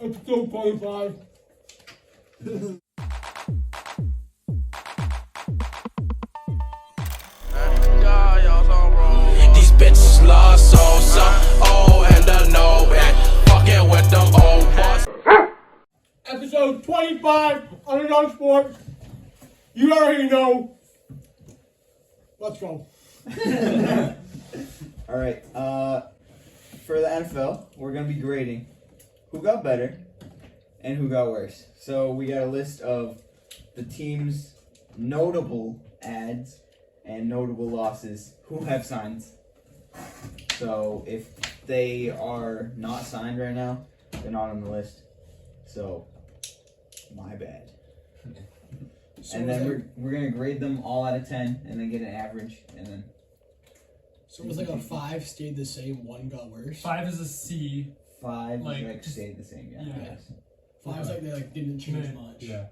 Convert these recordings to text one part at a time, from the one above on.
Episode 25. These bitches lost souls, and I know it. Fucking with them old boys. Episode 25, Underdog Sports. You already know. Let's go. All right. For the NFL, we're gonna be grading who got better and who got worse. So we got a list of the team's notable ads and notable losses who have signs. So if they are not signed right now, they're not on the list. So my bad. And then we're gonna grade them all out of 10, and then get an average, and then. So it was like a 5 stayed the same, 1 got worse. 5 is a C. 5 like stayed the same. Yeah. Yeah. Yes. 5 is like they didn't change much. Yeah.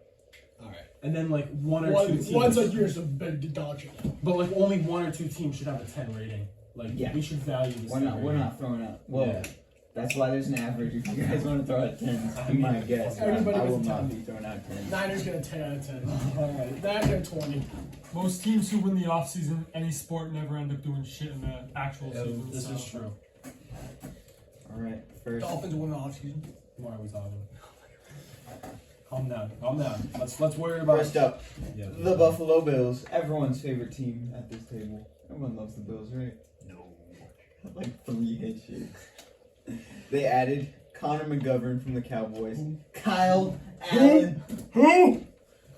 Alright. And then like one or two teams. One's like you're some big dog shit now. But like only 1 or 2 teams should have a 10 rating. Like we should value this. We're not throwing out. Well, that's why there's an average. If you guys want to throw out 10s, be my guess. Everybody I will gets a not 10. be throwing out 10s. Niners get a 10 out of 10. Alright. Niners get a 20. Most teams who win the offseason, any sport, never end up doing shit in the actual season. This is true. All right, first. Dolphins win the offseason. Why are we talking? Calm down. Calm down. Let's worry about. First up, Yeah. the Buffalo Bills, everyone's favorite team at this table. Everyone loves the Bills, right? No. Like 3 head shakes. They added Connor McGovern from the Cowboys. Kyle Allen. Who?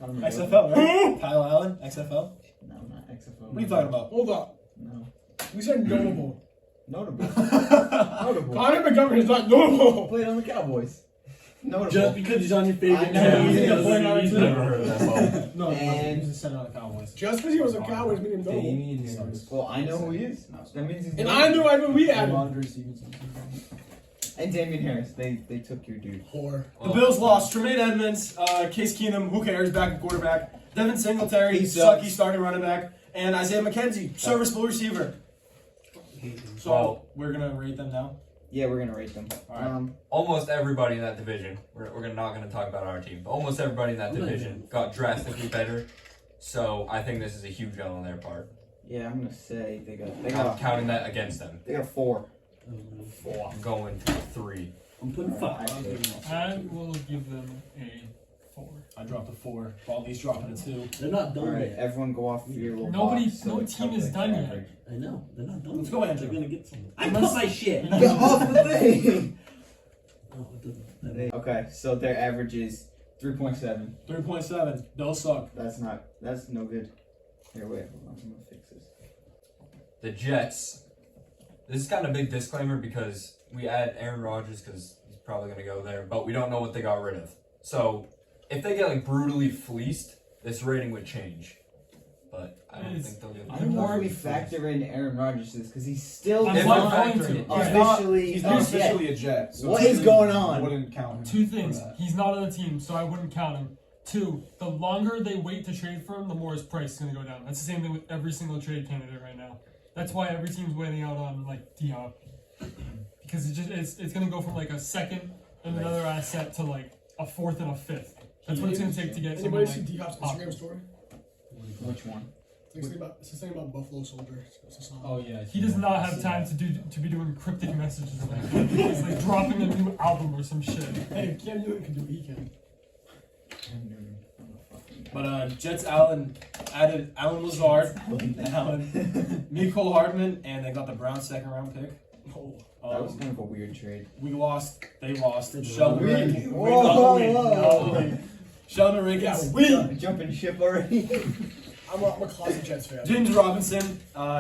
Connor McGovern. XFL, right? Kyle Allen, XFL. No, not XFL. What are you talking about? Hold up. No. We said notable. Notable. Notable. Connor McGovern is not notable. Played on the Cowboys. Notable. Just because he's on your favorite I know, team, he's doesn't a point mean on he's it. never heard of that song. No, And- he's a center on the Cowboys. Just because he was a Cowboys made him notable. Damian Harris. Well, I know who he is. That means he's. And I knew we added. And Damian Harris. They took your dude. Whore. The Bills lost Tremaine Edmonds, Case Keenum, who cares, backup quarterback, Devin Singletary, He sucky sucks. starting running back, and Isaiah McKenzie, serviceable receiver. So we're gonna rate them now. Yeah, we're gonna rate them. Alright. Almost everybody in that division, we're not going to talk about our team, but almost everybody in that division got drastically better. So I think this is a huge L on their part. Yeah, I'm gonna say they I'm got counting that against them. they got a 4. I'm going to 3. I'm putting 5. I will give them a 4. I dropped a 4. Baldy's dropping a 2. They're not done Alright, yet. everyone go off your little Nobody- box, so no it team is calculates done the yet. average. I know. They're not done. Let's go, Andrew. They're gonna get something. I must say shit. Get off the thing! No, it doesn't. Okay, so their average is 3.7. 3.7. Bills suck. That's no good. Here, wait, hold on, I'm gonna fix this. The Jets. This is kind of a big disclaimer because we add Aaron Rodgers because he's probably going to go there, but we don't know what they got rid of. So if they get like brutally fleeced, this rating would change. But I don't think they'll get. I don't know if we factor in Aaron Rodgers because he's still I'm If not I'm going factoring to. it, officially He's not a Jet. officially a Jet. So What is going on? Wouldn't count him. 2 things. for that. He's not on the team, so I wouldn't count him. 2, the longer they wait to trade for him, the more his price is going to go down. That's the same thing with every single trade candidate right now. That's why every team's waiting out on like Diop. Because it's going to go from like a second and another asset to like a 4th and a 5th. That's what it's going to take to get someone Anybody see like D-Hop's Instagram story? Which one? It's the thing about Buffalo Soldier. It's a song. Oh yeah. He does not have time to be doing cryptic messages like that. He's like dropping a new album or some shit. Hey, Cam Newton can do what he can. But Jets added Alan Lazard, Mecole Hardman, and they got the Browns 2nd round pick. That was kind of a weird trade. They lost. It's Sheldon We- Rankins. Whoa. Sheldon Rankins. Jumping ship already. I'm a closet Jets fan. James Robinson,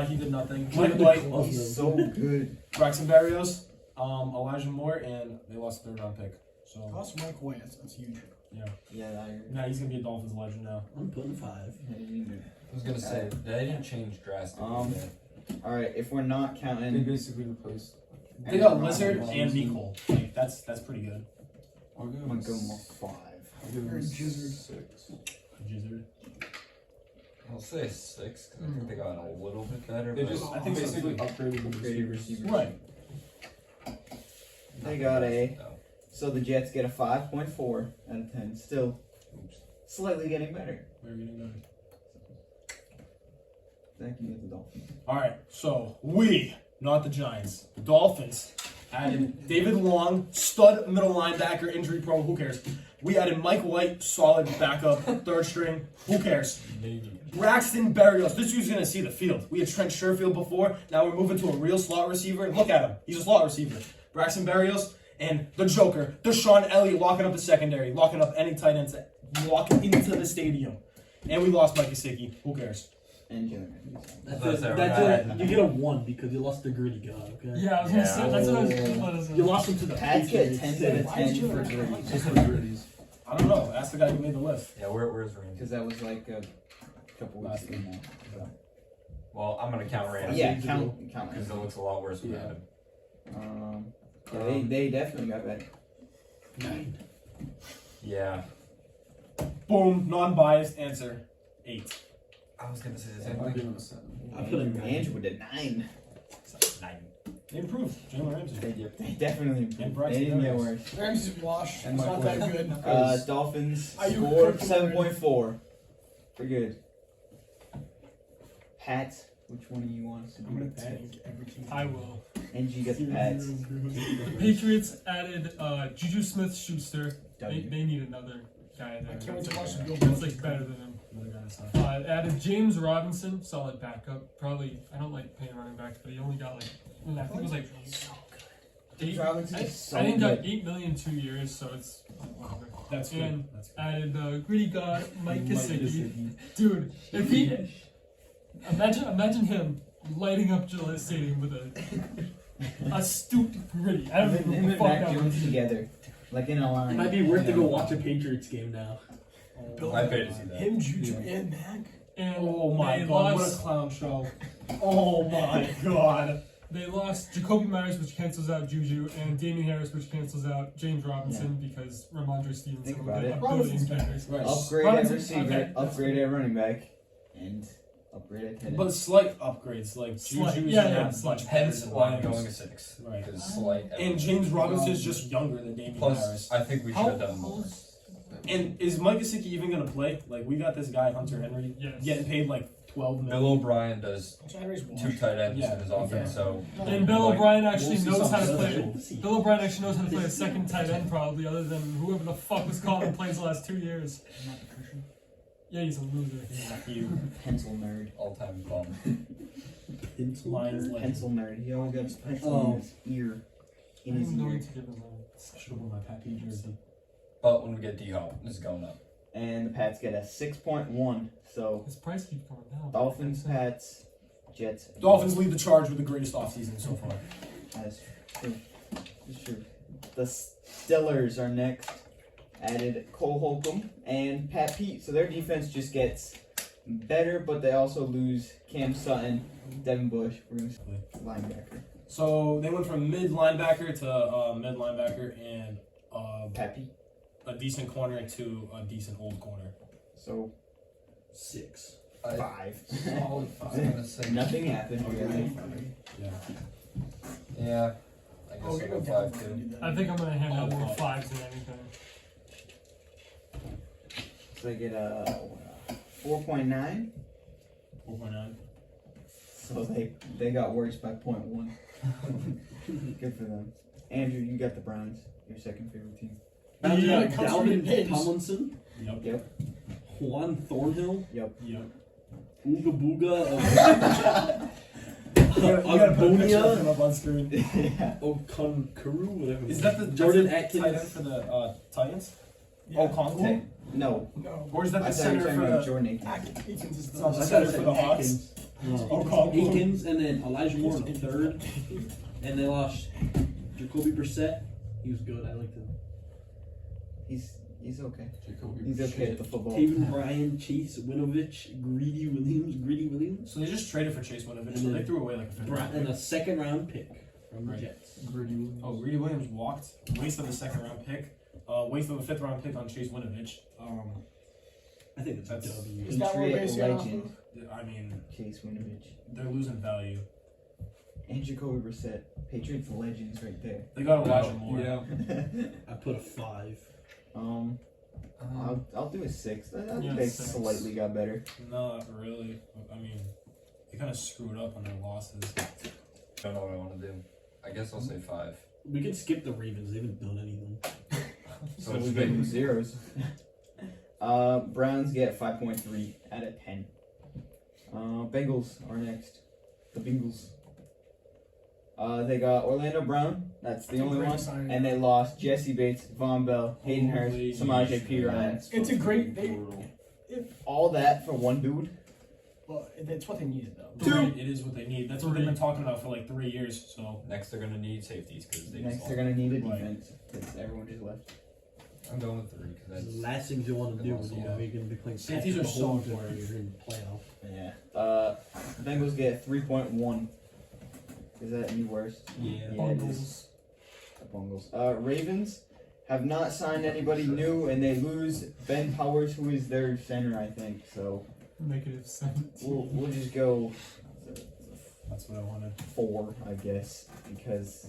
he did nothing. Mike White, He's so good. Braxton Berrios, Elijah Moore, and they lost the 3rd round pick. So Cost Mike White. That's huge. yeah, Yeah, now he's gonna be a Dolphins legend now. I'm putting 5. I was going to say, they didn't change drastically. Alright, if we're not counting. basically replaced. They got Lizard and Mecole. Like that's pretty good. I'm gonna go more 5. You're a jizzard. Jizzard. I'll say 6 because I think they got a little bit better. They but- just, I think, basically upgraded the Upgraded receivers. receivers. Right. They got a So the Jets get a 5.4 out of 10. Still slightly getting better. We're getting better. Thank you, the Dolphins. Alright, so we, not the Giants, the Dolphins, added David Long, stud middle linebacker, injury prone, who cares? We added Mike White, solid backup, third string, who cares? Braxton Berrios, this dude's gonna see the field. We had Trent Sherfield before, now we're moving to a real slot receiver. Look at him, he's a slot receiver. Braxton Berrios and the Joker, Deshaun Elliott, locking up the secondary, locking up any tight ends that walk into the stadium. And we lost Mike Gesicki, who cares? And Jalen. You get a 1 because you lost the gritty guy, okay? Yeah, I was gonna say that's what I was gonna say. You lost him to the Pats get Patriots. 10 out of Why did 10 you for like Gritty. Just I don't know, ask the guy who made the list. Yeah, where's Randy? Because that was like a couple weeks ago now. So. Well, I'm gonna count Randy. Yeah, count Because it looks a lot worse without him. Yeah, they definitely got better. 9. Yeah. Boom, non-biased answer, 8. I was gonna say the same I'll give thing. him a 7. I put a 9. Andrew with a 9. 9. They improved, Jalen Ramsey. They definitely And improved. Bryce They didn't get Harris. worse. Ramsey's washed. And It's not Mike that good. Dolphins Are you scored cooking 7.4. Pretty good. Pats, which one do you want us to I'm gonna do? tank every team. I will. And you get the Pats. Patriots added Juju Smith-Schuster. They W. need another guy there. I can't wait to watch the Bill That's Belichick like better than him. Another guy that's Added James Robinson, solid backup. Probably, I don't like paying running backs, but he only got like, I think it was like eight. Robinson I is so think he got good. $8 million 2 years, so it's whatever. That's good. And That's good. added Gritty God Mike Gesicki. Dude, if he imagine him lighting up Gillette Stadium with a stupid Gritty. I don't Him know and what the fuck Mac that Jones was. together. Like in a line. It might be worth to go watch a Patriots game now. I paid to see that. Him, Juju, and Mac. And Oh my they god, what a lost, clown show. Oh my god. they lost Jacoby Myers, which cancels out Juju, and Damian Harris, which cancels out James Robinson because Ramondre Stevenson Think will about get it. a billion Robinson's better. carries. Right. Upgrade at Robinson, receiver, okay. upgrade at running back, and upgrade at tight end. But slight upgrades, like Slight, Juju's yeah, not yeah, much slight. better Hence than why I'm Myers. going a 6. Right. Because slight. And James Robinson's just younger than Damian Plus, Harris. I think we should have done more. And is Mike Gesicki even gonna play? Like, we got this guy, Hunter Henry, Yes. getting paid like $12 million. Bill O'Brien does Henry's 2 washed. tight ends Yeah. in his offense, so. And Bill O'Brien actually We'll see knows how to something. play. Bill O'Brien actually knows how to play a second tight end, probably, other than whoever the fuck was calling plays the last 2 years. Yeah, he's a loser. You Pencil nerd. All-time bum. Lions like Pencil nerd. He always got his pencil Oh. in his ear. In I'm his going ear. to give him a should have worn my Pappy jersey. But when we get D-Hop, this is going up. And the Pats get a 6.1. So His price keeps going down. Dolphins, Pats, Jets. Dolphins lead the charge with the greatest offseason so far. That's true. That's true. The Steelers are next. Added Cole Holcomb and Pat Pete. So their defense just gets better, but they also lose Cam Sutton, Devin Bush, Bruce, linebacker. So they went from mid linebacker to mid linebacker and Pat Pete. a decent corner to a decent old corner. So 6. 5. Solid 5. Nothing happened really. Yeah. Yeah. I guess Oh, I'll you're go gonna 5 too. I think I'm going to hand out more 5s than anything. So they get a 4.9. 4.9. So they got worse by 0.1. Good for them. Andrew, you got the Browns. Your second favorite team. Browns Yeah, got comes from the Dalvin names. Tomlinson, Yep. Yep. Juan Thornhill, Yep. Ooga Booga You gotta put a picture of Agbonia, him up on screen. Yeah. Okonkuru, whatever. Is that the Jordan that's the tight end Atkins? for the Titans? Yeah. Oh, Conklin? No. No. Or is that I the thought you were center talking for about the? Jordan Aikens. Akins is It's not the the I thought center it for said the Hawks. Atkins. Oh, No. Conklin. Akins and then Elijah Moore in the third. And they lost Jacoby Brissett. He was good. I liked him. He's okay. He's okay at the football. Taven Bryan, Chase Winovich, Greedy Williams. So they just traded for Chase Winovich, And so they then threw away like a fifth round And pick. a second round pick from the Right. Jets. Oh, Greedy Williams walked. Waste of a second round pick. Waste of a fifth round pick on Chase Winovich. I think it's a That's- W. Is that what we're Patriot basing it off legend. I mean, Chase Winovich. they're losing value. and Jacoby Brissett. Patriots legends right there. They got Elijah Moore. Yeah. I put a 5. I'll do a 6. I think Yeah, they 6. slightly got better. No, not really. I mean, they kind of screwed up on their losses. I don't know what I want to do. I guess I'll say 5. We can skip the Ravens. They haven't done anything. So We it's get been zeros. Browns get 5.3 out of 10. Bengals are next. The Bengals. They got Orlando Brown. That's the only Great one. signing. And they lost Jesse Bates, Von Bell, Hayden Hurst, Holy Samaje P. shit. Ryan. It's a great. All that for one dude. Well, it's what they needed though. It is what they need. That's what they've been talking about for like 3 years. So next. They're gonna need safeties because they Next, just they're lost. gonna need a Right. defense because everyone just left. I'm going with 3 because The that's last things you want to do when Yeah. you're going to be playing Safeties Patrick are so Mahomes important. and you're in the playoff. Yeah. Bengals get 3.1. Is that any worse? yeah. Yeah, it is. The Bungles. Ravens have not signed anybody new, and they lose Ben Powers, who is their center, I think. So -17. we'll just go That's what I wanted. 4, I guess, because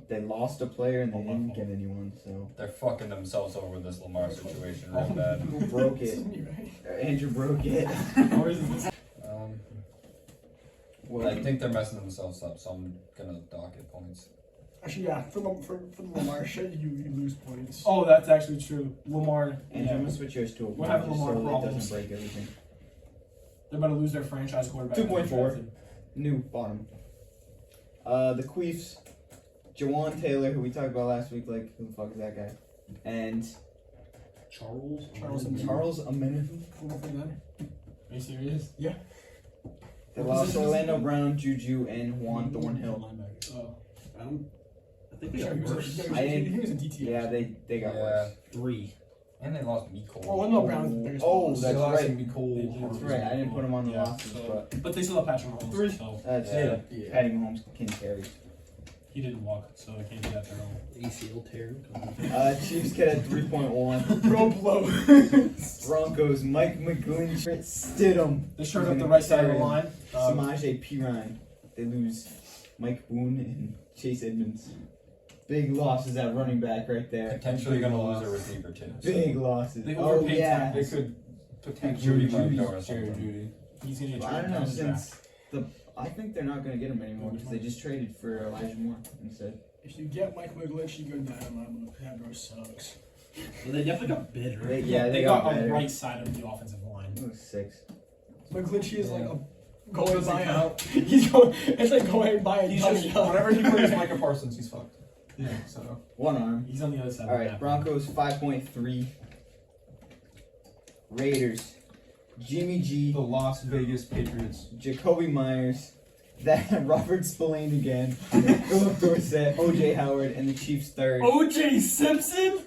they lost a player and they didn't get anyone. So they're fucking themselves over with this Lamar situation real bad. who broke it? Andrew broke it. Well, I think they're messing themselves up, so I'm gonna dock it points. Actually, yeah. For the Lamar shit, you lose points. Oh, that's actually true. Lamar. And I'm gonna switch yours to a We're 1 having just Lamar so it problems. doesn't break everything. They're about to lose their franchise quarterback. 2.4. New bottom. The Queefs, Jawan Taylor, who we talked about last week, like who the fuck is that guy? And Charles Charles Omenihu. Are you serious? They lost Orlando Brown, Juju, and Juan Thornhill. Oh. I think they Yeah, got he was a- worse. he was a- I didn't- he was a DT. Yeah, they got worse. 3. And they lost Mecole. Well, Wendell Brown is the biggest. Oh, loss. that's right. Mecole. That's right. I didn't put him on the Yeah, losses, so- but But they still have Patrick Mahomes. So that's Yeah. Patty Mahomes can carry. he didn't walk, so I can't do that to him. ACL tear. Chiefs get a 3.1. Bro blow. Broncos, Mike McGlinchey, Stidham. They showed up the right side of the line. Samaje Perine. They lose Mike Boone and Chase Edmonds. Big losses at running back right there. Potentially Big gonna loss. lose a receiver too. Big losses. They Oh overpaid yeah. They could potentially Mike or something. He's gonna get Well, I don't traded know down the draft. since I think they're not gonna get him anymore because they just traded for Elijah Moore instead. If you get Mike McGlinch, you go down. That bro sucks. Well, they definitely got better. They got better. a right side of the offensive line. It was 6. McGlinch is like Yeah. a going by out. He's going. It's like going by a He's dummy just out. whenever he plays Micah Parsons, he's fucked. Yeah, so One arm. he's on the other side. All of the right, map. Broncos 5.3. Raiders, Jimmy G, The Las Vegas Patriots. Jacoby Myers, that Robert Spillane again, Philip Dorsett, OJ Howard, and the Chiefs third. OJ Simpson?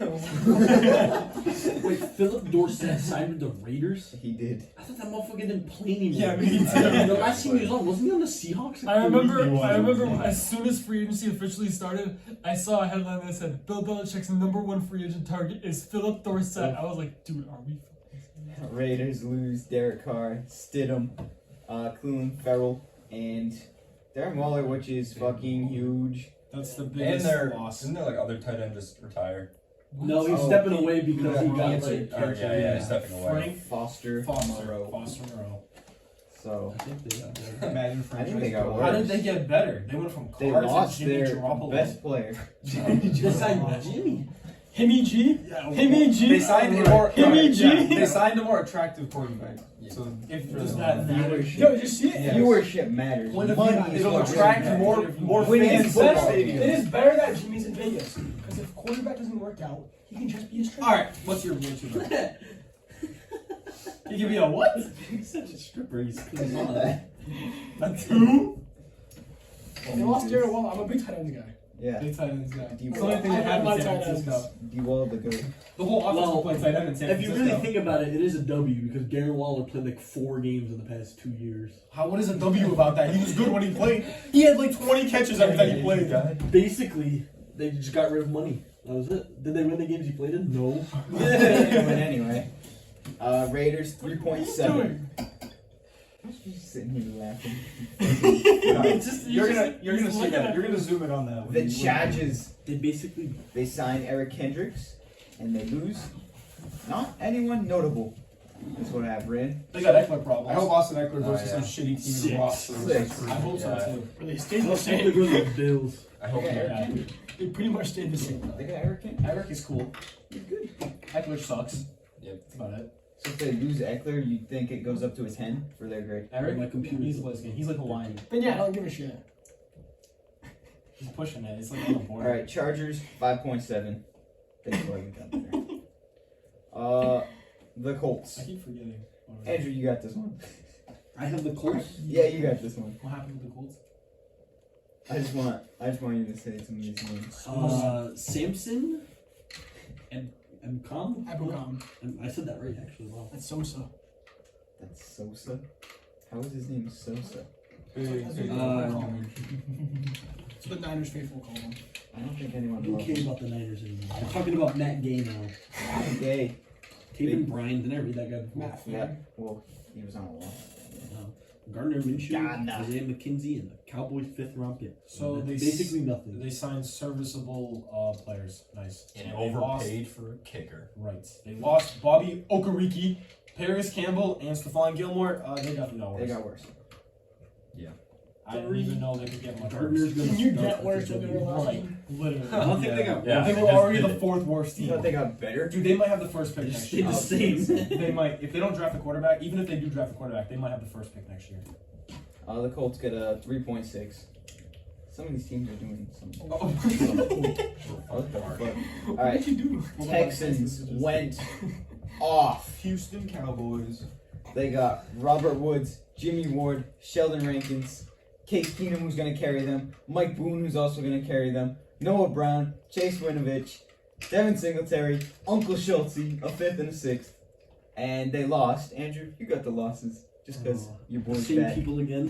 Wait, Philip Dorsett signed with the Raiders? He did. I thought that motherfucker didn't play anymore. Yeah, me too. The last team he was on, wasn't he on the Seahawks? I remember as soon as free agency officially started, I saw a headline that said Bill Belichick's #1 free agent target is Philip Dorsett. I was like, dude, are we? Raiders lose Derek Carr, Stidham, Cleveland Ferrell, and Darren Waller, which is fucking huge. That's the And biggest their loss. isn't there like other tight end just retired? No, he's Oh, stepping away because he got Cancer. like Yeah, stepping away. Frank Foster, Foster Moreau. Moreau. So I think they got better. Imagine I think they got franchise. worse. How did they get better? They went from They Carr to lost Jimmy their Garoppolo. best player. They signed Jimmy. Himmy G. Himmy G. They signed a more. Himmy G. Yeah, they signed a more attractive quarterback. So If for does the- that matter? Viewership. Yo, did you see it? Yeah. Viewership matters. When the Money people- is it'll what attract really matters. more Winning fans is to the better. stadium. It is better that Jimmy's in Vegas because if quarterback doesn't work out, he can just be a straight. All right, what's your go-to? You give me a what? He's such a stripper. He's A 2? They lost Darren Waller. I'm a big tight ends guy. Yeah. Big tight ends guy. D- That's the only thing they I have my in San tight ends. Francisco. D-Wall the goat. The whole offense Well, will play tight end in San If you Francisco. really think about it, it is a W because Darren Waller played like 4 games in the past 2 years. What is a W about that? He was good when he played. He had like 20 catches every time he played. Basically, they just got rid of money. That was it. Did they win the games he played in? No. But anyway, Raiders 3.7. You're sitting here laughing. You're gonna see that. You're gonna zoom in on that. The Chargers. They basically They sign Eric Kendricks, and they lose. Not anyone notable. That's what I have written. They got Eckler problems. I hope Austin Eckler goes to yeah. some shitty team in the Ross. Six. I hope so Yeah. too. They stayed the they're same. going to the Bills. I hope Okay, not. Eric Yeah. Kendricks. They pretty much stayed the same. They got Eric Kendricks. Eric is cool. He's good. Eckler sucks. Yep. That's about it. So if they lose Eckler, you think it goes up to a 10 for their grade? Eric, My computer. he's Liskin. He's like Hawaiian. But yeah, I don't give a shit. He's pushing it. It's like on the board. All right, Chargers 5.7. Thanks for letting me cut there. The Colts. I keep forgetting. Andrew, you got this one. I have the Colts. Yeah, you got this one. What happened with the Colts? I just want you to say some of these names. Samson and Com. Abocom. I said that right actually. Wow. That's Sosa. That's Sosa. How is his name Sosa? That's what the Niners faithful call him. I don't think anyone Who loves cares him. about the Niners anymore? I'm talking about Matt Gay now. Gay. Taven Bryan. Didn't I read that guy before? Matt Yeah. Flynn. Well, he was on a wall. Gardner Minshew, Gardner. Isaiah McKenzie, and the Cowboys' 5th-round pick. So And they that's basically nothing. They signed serviceable players. Nice. And they lost. overpaid for a kicker. Right. They lost Bobby Okereke, Paris Campbell, and Stephon Gilmore. They definitely got worse. They got worse. I didn't even know they could get much Gardner's worse. gonna Can you start get worse with than the they were last Right. time? Literally. I don't think they got. Yeah. They they were just already did the it. 4th worst You team. thought they got better? Dude, they might have the first pick They next stayed year. the same. They might, if they don't draft a quarterback, even if they do draft a quarterback, they might have the first pick next year. The Colts get a 3.6. Some of these teams are doing some. Oh. What the fuck? All right, What you do? Texans went off. Houston Cowboys. They got Robert Woods, Jimmy Ward, Sheldon Rankins, Case Keenum, who's going to carry them, Mike Boone, who's also going to carry them, Noah Brown, Chase Winovich, Devin Singletary, Uncle Schultze, a 5th and a 6th. And they lost. Andrew, you got the losses. Just because your boy's Same back. people again.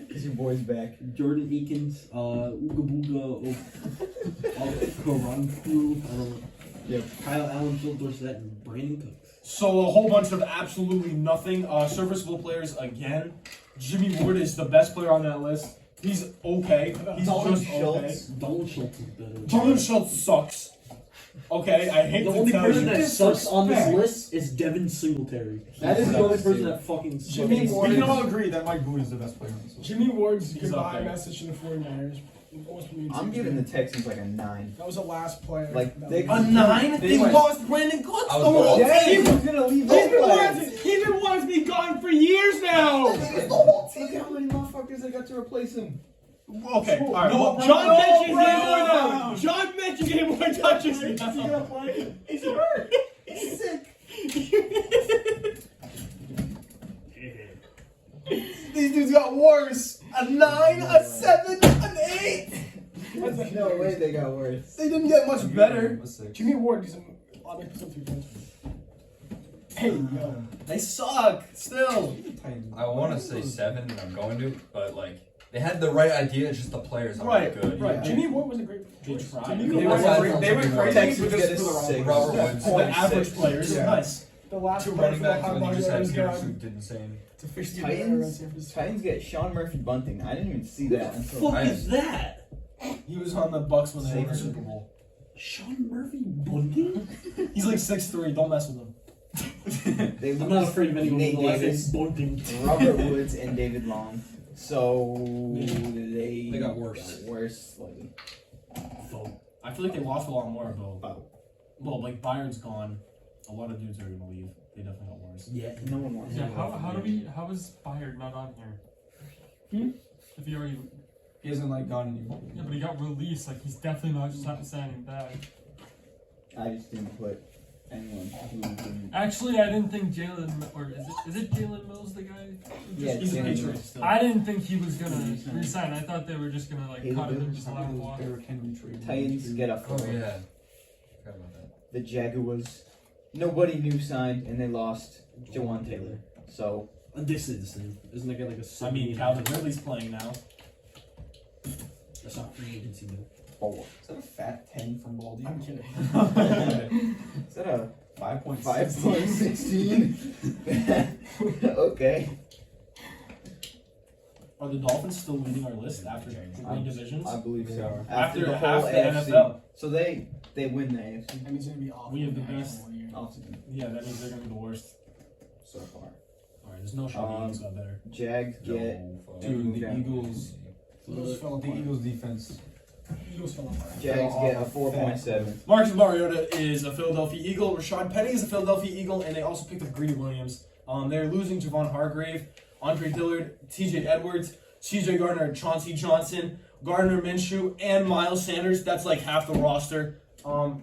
Because your boy's back. Jordan Eakins, Ooga Booga, Karanfu, I don't know. Yep. Kyle Allen, Phil Dorsett, and Brandon Cooks. So a whole bunch of absolutely nothing. Serviceable players again. Jimmy Ward is the best player on that list. He's okay. He's Dalton just okay. Schultz. Dalton Schultz is better. Dalton Schultz sucks. Okay, I hate The to only tell person you. that sucks on this Disrespect. list is Devin Singletary. That He is the only sucks, person too. that fucking sucks. Jimmy Ward. We can all agree that Mike Boone is the best player on this list. Jimmy Ward's He's up goodbye there. message to the 49ers. I'm giving the Texans like a 9. That was the last player. Like, that they- was- A 9? They They went- lost Brandon Cooks. I was The whole going- Yeah, he team. was gonna leave He's been those wanting to be gone for years now. Look how many motherfuckers they got to replace him. Okay, all right. No, well, John Metchie no, getting more Brown. now. John Metchie getting more touches now. He's hurt. He's sick. These dudes got worse. A 9, a 7, an 8. No way they got worse. They didn't get much better. Jimmy Ward is a lot of some 3 points. Hey, yo. They suck. Still. I want to say 7, and I'm going to, but like they had the right idea, it's just the players aren't Right, good. right. Jimmy Ward was a great They choice. tried. Jimmy They Ward went was crazy- They went crazy Texans with get this a for the wrong 6. reasons. Robert Woods, The average players. Yeah. Nice. the last 2 player running for the backs, and then you Hot just had Dogs Peters who gone did the same. to fish the air in San Francisco. Titans get Sean Murphy Bunting. I didn't even see that until. Fuck is that? He was on the Bucks when they won the Saban. Super Bowl. Sean Murphy Bunting? He's like 6'3". Don't mess with him. They I'm not afraid of anyone Nate with the last Davis, name Bunting. Robert Woods, and David Long. So they got worse. got worse slightly. I feel like they lost a lot more, though. Well, like Byron's gone. A lot of dudes are gonna leave. They definitely got worse. Yeah. No one wants. Yeah, him. how is Byard not on here? If he already, He hasn't like gone anymore. yeah, but he got released. Like he's definitely not just signing back. I just didn't put anyone who didn't. Actually, I didn't think Jalen, or is it Jalen Mills the guy? Yeah, He's a Jalen Patriot Mills. still. I didn't think he was gonna resign. I thought they were just gonna like Caleb cut him and Williams, just let him walk. Derrick Henry trade. Titans get a 4. Oh yeah, forgot about that. The Jaguars. Nobody new signed, and they lost Jawan Taylor. So They say the same. Isn't that guy like a I 7? mean, Calvin Ridley's playing now. That's not free agency though. 4. Is that a fat 10 from Baldy? I'm kidding. Is that a 5.6. 5.16? Okay. Are the Dolphins still leading our list after winning divisions? I believe so. After the half whole the AFC. NFL. So they win the AFC. That means it's gonna be awful. We have the best. Offseason Yeah, that means they're gonna be the worst. so far. Alright, there's no shot the Eagles got better. Jags get Dude, the Eagles. Eagles fell The apart. Eagles defense. Eagles fell apart. Jags get a 4.7. Marcus Mariota is a Philadelphia Eagle. Rashad Penny is a Philadelphia Eagle, and they also picked up Greedy Williams. They're losing Javon Hargrave, Andre Dillard, T.J. Edwards, C.J. Gardner, Chauncey Johnson, Gardner Minshew, and Miles Sanders. That's like half the roster. I'm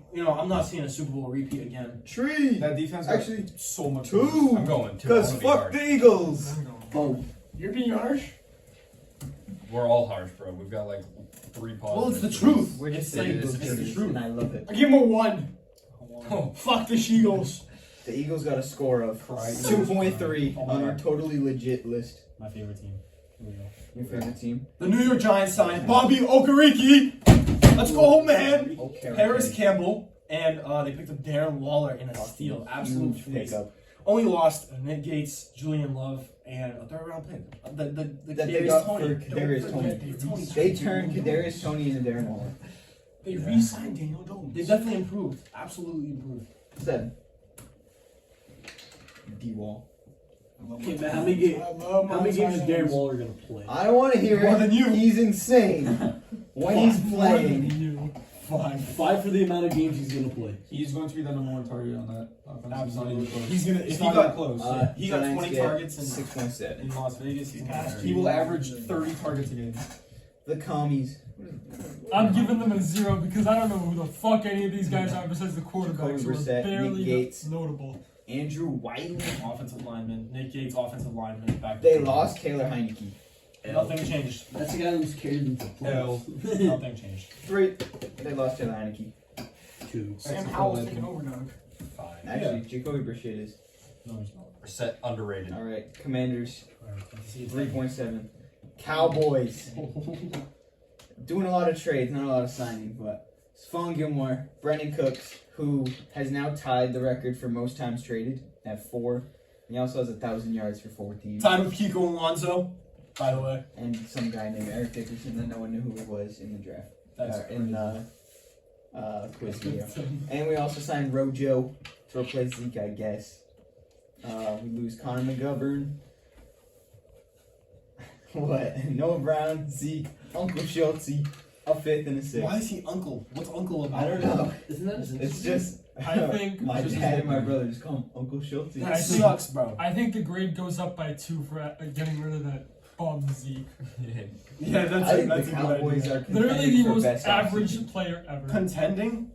not seeing a Super Bowl repeat again. Tree! That defense got Actually, so much. two! I'm going 2. Because I'm gonna be fuck harsh. the Eagles! I'm going. Oh, You're being harsh? We're all harsh, bro. We've got like 3 positives. Well, it's the truth. We're just It's saying like- those it's the truths, truth. and I love it. I give him a 1. Oh, Fuck the Eagles. The Eagles got a score of Pride. 2.3 Oh my on our God. totally legit list. My favorite team. Here we go. Your favorite team? The New York Giants signed Bobby Okereke. Let's go, man. Okay. Harris Campbell, and they picked up Darren Waller in a steal. Absolute Huge fleece. pickup. Only lost Nick Gates, Julian Love, and a 3rd round pick. The That they Kadarius got Toney. for Kadarius Toney. Toney. They turned Kadarius Toney into Darren Waller. They re-signed Daniel Jones. They definitely improved. Absolutely improved. 7. D-Wall. okay, man. How many games is Darren Waller gonna play? I don't want to hear More it. than you. He's insane. When he's playing. You. 5 for the amount of games he's gonna play. He's going to be the #1 target on that offense. Absolutely. It's not even close. He's gonna. It's If he not even got close. he got Giants 20 get targets in 6.7. Las Vegas, he's gonna He will average 30 targets a game. The commies. I'm giving them a 0 because I don't know who the fuck any of these guys are besides the quarterbacks who Brissett, are Nick barely Gates. notable. Andrew Wiley. offensive lineman. Nick Gates, offensive lineman. Back. They lost Taylor Heineke. Nothing changed. That's the guy who's carried them to playoffs. Nothing changed. 3. They lost Taylor Heineke. 2. Sam Howell's taking over, dog. 5. Actually, Jacoby Brissett is. No, he's not. Percent underrated. Alright, Commanders. Alright, let's see. 3.7. Cowboys. Doing a lot of trades, not a lot of signing, but Stephon Gilmore, Brendan Cooks, who has now tied the record for most times traded at 4. He also has 1,000 yards for 14. Time with Kiko Alonso, by the way. And some guy named Eric Dickerson that no one knew who it was in the draft. That's In the quiz video. And we also signed Rojo to replace Zeke, I guess. We lose Connor McGovern. What? Noah Brown, Zeke, Uncle Schultze, a 5th and a 6th. Why is he uncle? What's uncle about? I don't know. Isn't that his It's just I think- my dad and my brother just call him Uncle Schultze. That sucks, bro. I think the grade goes up by 2 for getting rid of that bum Zeke. Yeah, that's I think that's the a good Cowboys idea. are Literally contending the for most best average offseason. player ever. Contending.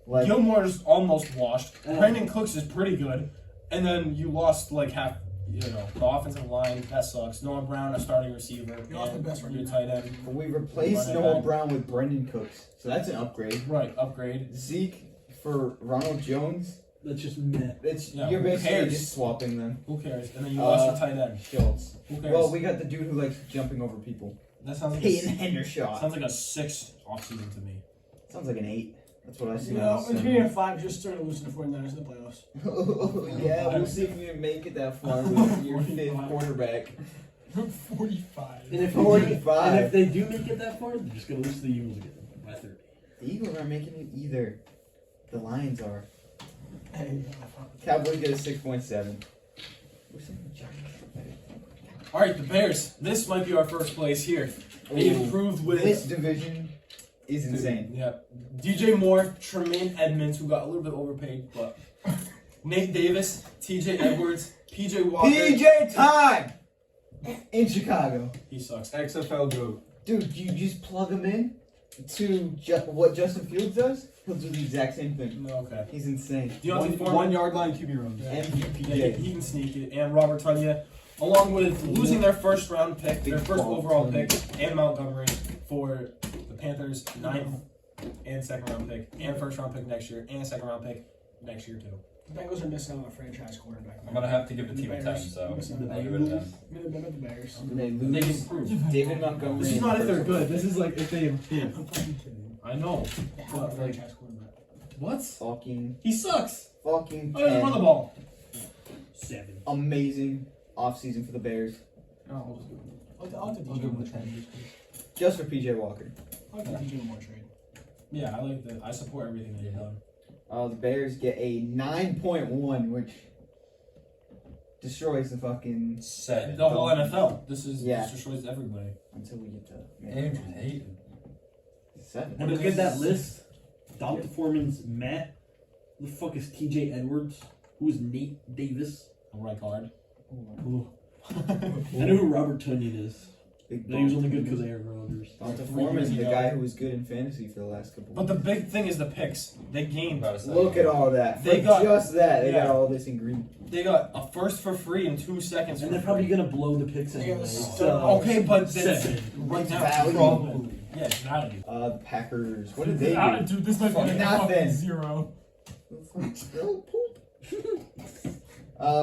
Like, Gilmore's almost washed. Yeah. Brandon Cooks is pretty good, and then you lost like half. The offensive line that sucks. Noah Brown, a starting receiver, You lost and the best your running tight end. we replaced Running Noah back. Brown with Brendan Cooks, so that's an upgrade. Right, upgrade. Zeke for Ronald Jones. That's just meh. It's Yeah, you're who basically cares? just swapping them. Who cares? And then you lost your tight end. Schultz. Who cares? Well, we got the dude who likes jumping over people. that sounds like Peyton Hendershot. sounds like a 6 offseason to me. Sounds like an 8. That's what I see. You know, it's being a 5 just started losing to 49ers in the playoffs. Yeah, we'll see if we can make it that far with your 5th quarterback. 45. And if, 45. and if they do make it that far, they're just gonna lose to the Eagles again by 30. The Eagles aren't making it either. The Lions are. Hey, Cowboys get a 6.7. We're saying the Giants are better. All right, the Bears. This might be our first place here. They Ooh. improved with This division is insane. Yeah, DJ Moore, Tremaine Edmonds, who got a little bit overpaid, but Nate Davis, TJ Edwards, PJ Walker. PJ time in Chicago. He sucks. XFL goat. Dude, you just plug him in to what Justin Fields does. He'll do the exact same thing. No, okay. He's insane. Deontay Foreman. 1 yard line QB runs. Yeah, MVPJ. he can sneak it. And Robert Tonyan, along with losing their first round pick, their first overall pick, and Montgomery for the Panthers' 9th and 2nd round pick, and 1st round pick next year, and 2nd round pick next year too. the Bengals are missing out on a franchise quarterback. I'm gonna have to give the The team a 10, Bears. so Missing I'll out give on it a 10. the Bears. They They lose improve. David Montgomery. This is in not the if they're first good. This is like if they improve. I'm fucking kidding. I know. They have a franchise quarterback. What? Fucking He sucks. fucking Oh, he doesn't run the 10. ball. 7. Amazing offseason for the Bears. Oh, I'll take I'll DJ give him Moore the trade. 10. Just for PJ Walker. I'll take DJ Moore trade. Yeah, I like that. I support everything that you've done. The Bears get a 9.1, which destroys the fucking Set. The whole NFL. This Yeah. destroys everybody. until we get to Andrew hating. 7. When I get that list, Dr. Foreman's Matt. Who the fuck is TJ Edwards? Who is Nate Davis? Right guard. Ooh. I know who Robert Tonyan is. Big But he was only good ball. because of Aaron Rodgers. Donta 3 Foreman years is the ago. guy who was good in fantasy for the last couple. But the big thing is the picks. They gained. Look at all that. They For got- just that. They yeah. got all this in green. They got a first for free in 2 seconds. And for they're probably free. gonna blow the picks They anyway. got So, Okay, but that's 7. right now. Value. Probably. Yeah, it's value. The Packers. What did they do? Dude, this might be like a Nothing. fucking 0.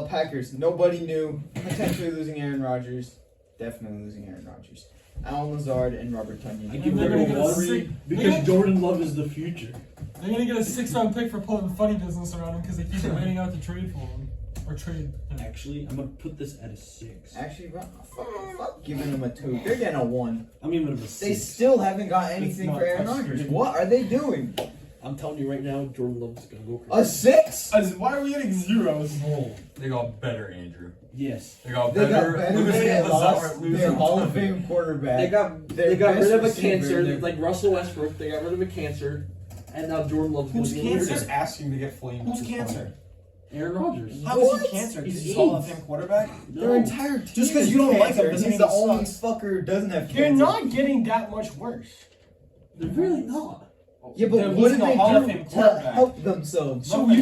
Packers. Nobody knew. Potentially losing Aaron Rodgers. Definitely losing Aaron Rodgers. Alan Lazard and Robert Tonyan. I give They're them gonna a get a 1 sick- because Jordan Love is the future. They're gonna get a 6th-round pick for pulling funny business around him because they keep waiting out to trade for him. Or trade him. Actually, I'm gonna put this at a 6. Actually, fuck giving them a 2. They're getting a 1. I'm giving him a They 6. still haven't got anything not for Aaron touched. Rodgers. What are they doing? I'm telling you right now, Jordan Love is gonna go A 6? Why are we getting zeros? They got better, Andrew. Yes. They got They better. got better. Lucas They lost Lazard, their Hall of Fame quarterback. They got Their they got best rid of a receiver, cancer, their- like Russell Westbrook. They got rid of a cancer, and now Jordan Love's Who's gonna be cancer? the Just asking to get flamed. Who's at this point. cancer? Aaron Rodgers. How is What? he cancer? He's He's Hall of AIDS. Fame quarterback? Their entire team Just 'cause is you don't like him cancer. doesn't He's mean the he only sucks. fucker who doesn't have cancer. You're not getting that much worse. They're really not. Yeah, They're but what did losing a they Hall of do Fame to quarterback. help themselves? So you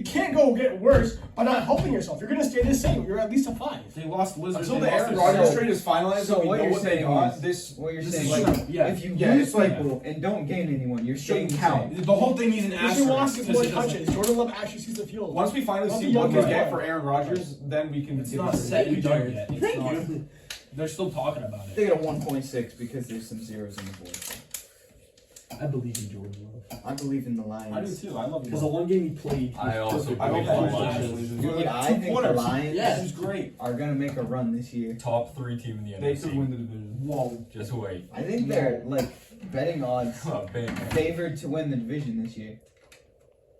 can't go get worse by not helping yourself. You're gonna stay the same. You're at least a 5. They lost Lizard. Until they the lost Aaron their Rodgers So- trade is finalized, so and we what know you're what they saying got. is- This What you're This saying, is like, true. Yeah. if you Yeah, lose it's like- people and don't gain anyone, you're Shouldn't staying count. the The whole thing needs an If you lost asterisk. more because it doesn't- touches, Jordan Love actually sees the field. Once we finally Don't see be what we young get as for well. Aaron Rodgers, then we can It's give not it set a and done yet. It's Thank not. you. They're still talking about They it. get a 1.6 because there's some zeros on the board. I believe in Jordan Love. I believe in the I do Lions. too. I love Because the one game he played, I also I hope believe that in was the Lions. Lions. Dude, Like I two think the quarters. Lions Yeah. This is great. are gonna make a run this year. Top 3 team in the They could NFC. win the division. Whoa. Just wait. I think they're like betting odds Bam. favored to win the division this year.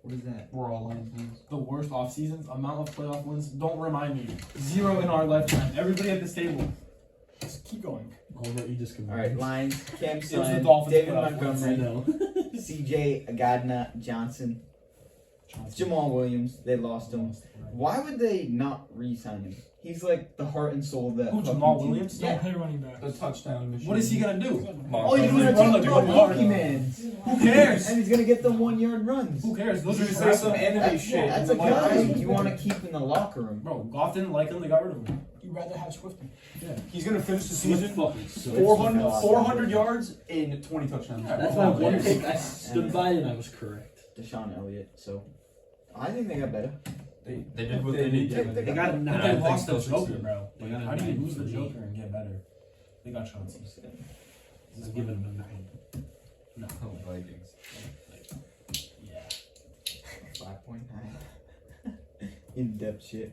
What is that? We're all Lions fans. The worst off seasons, amount of playoff wins. Don't remind me. 0 in our lifetime. Everybody at this table. Just keep going. I'll let you just come All right, Lions, Cam was the Sutton, Dolphins David playoff I Montgomery, know. CJ Agadna Johnson, Jamal Williams. They lost him. Why would they not re-sign him? He's like the heart and soul of that. Who, fucking Jamal team. Williams? Don't pay running back. The touchdown machine. What is he gonna do? All you do is He's run gonna like a throw good yard. Pokemans. Who cares? And he's gonna get them 1 yard runs. Who cares? Those are Say crap. some enemy That's, shit. that's in a the guy locker you room. want to keep in the locker room. Bro, Goff didn't like him. They got rid of him. You'd rather have Swifty. He's gonna finish the Swift season fucking sucks. 400 yards in 20 touchdowns. That's my one pick. I stood by and I was correct. Deshaun Elliott. So I think they got better. They did what they needed to. They got But nine. they I think lost the they'll Joker, succeed. bro. They got a How do you nine lose the for me. Joker and get better? They got Chauncey. He's giving him a 9. No. Oh, Vikings. Yeah. 5.9. In-depth shit.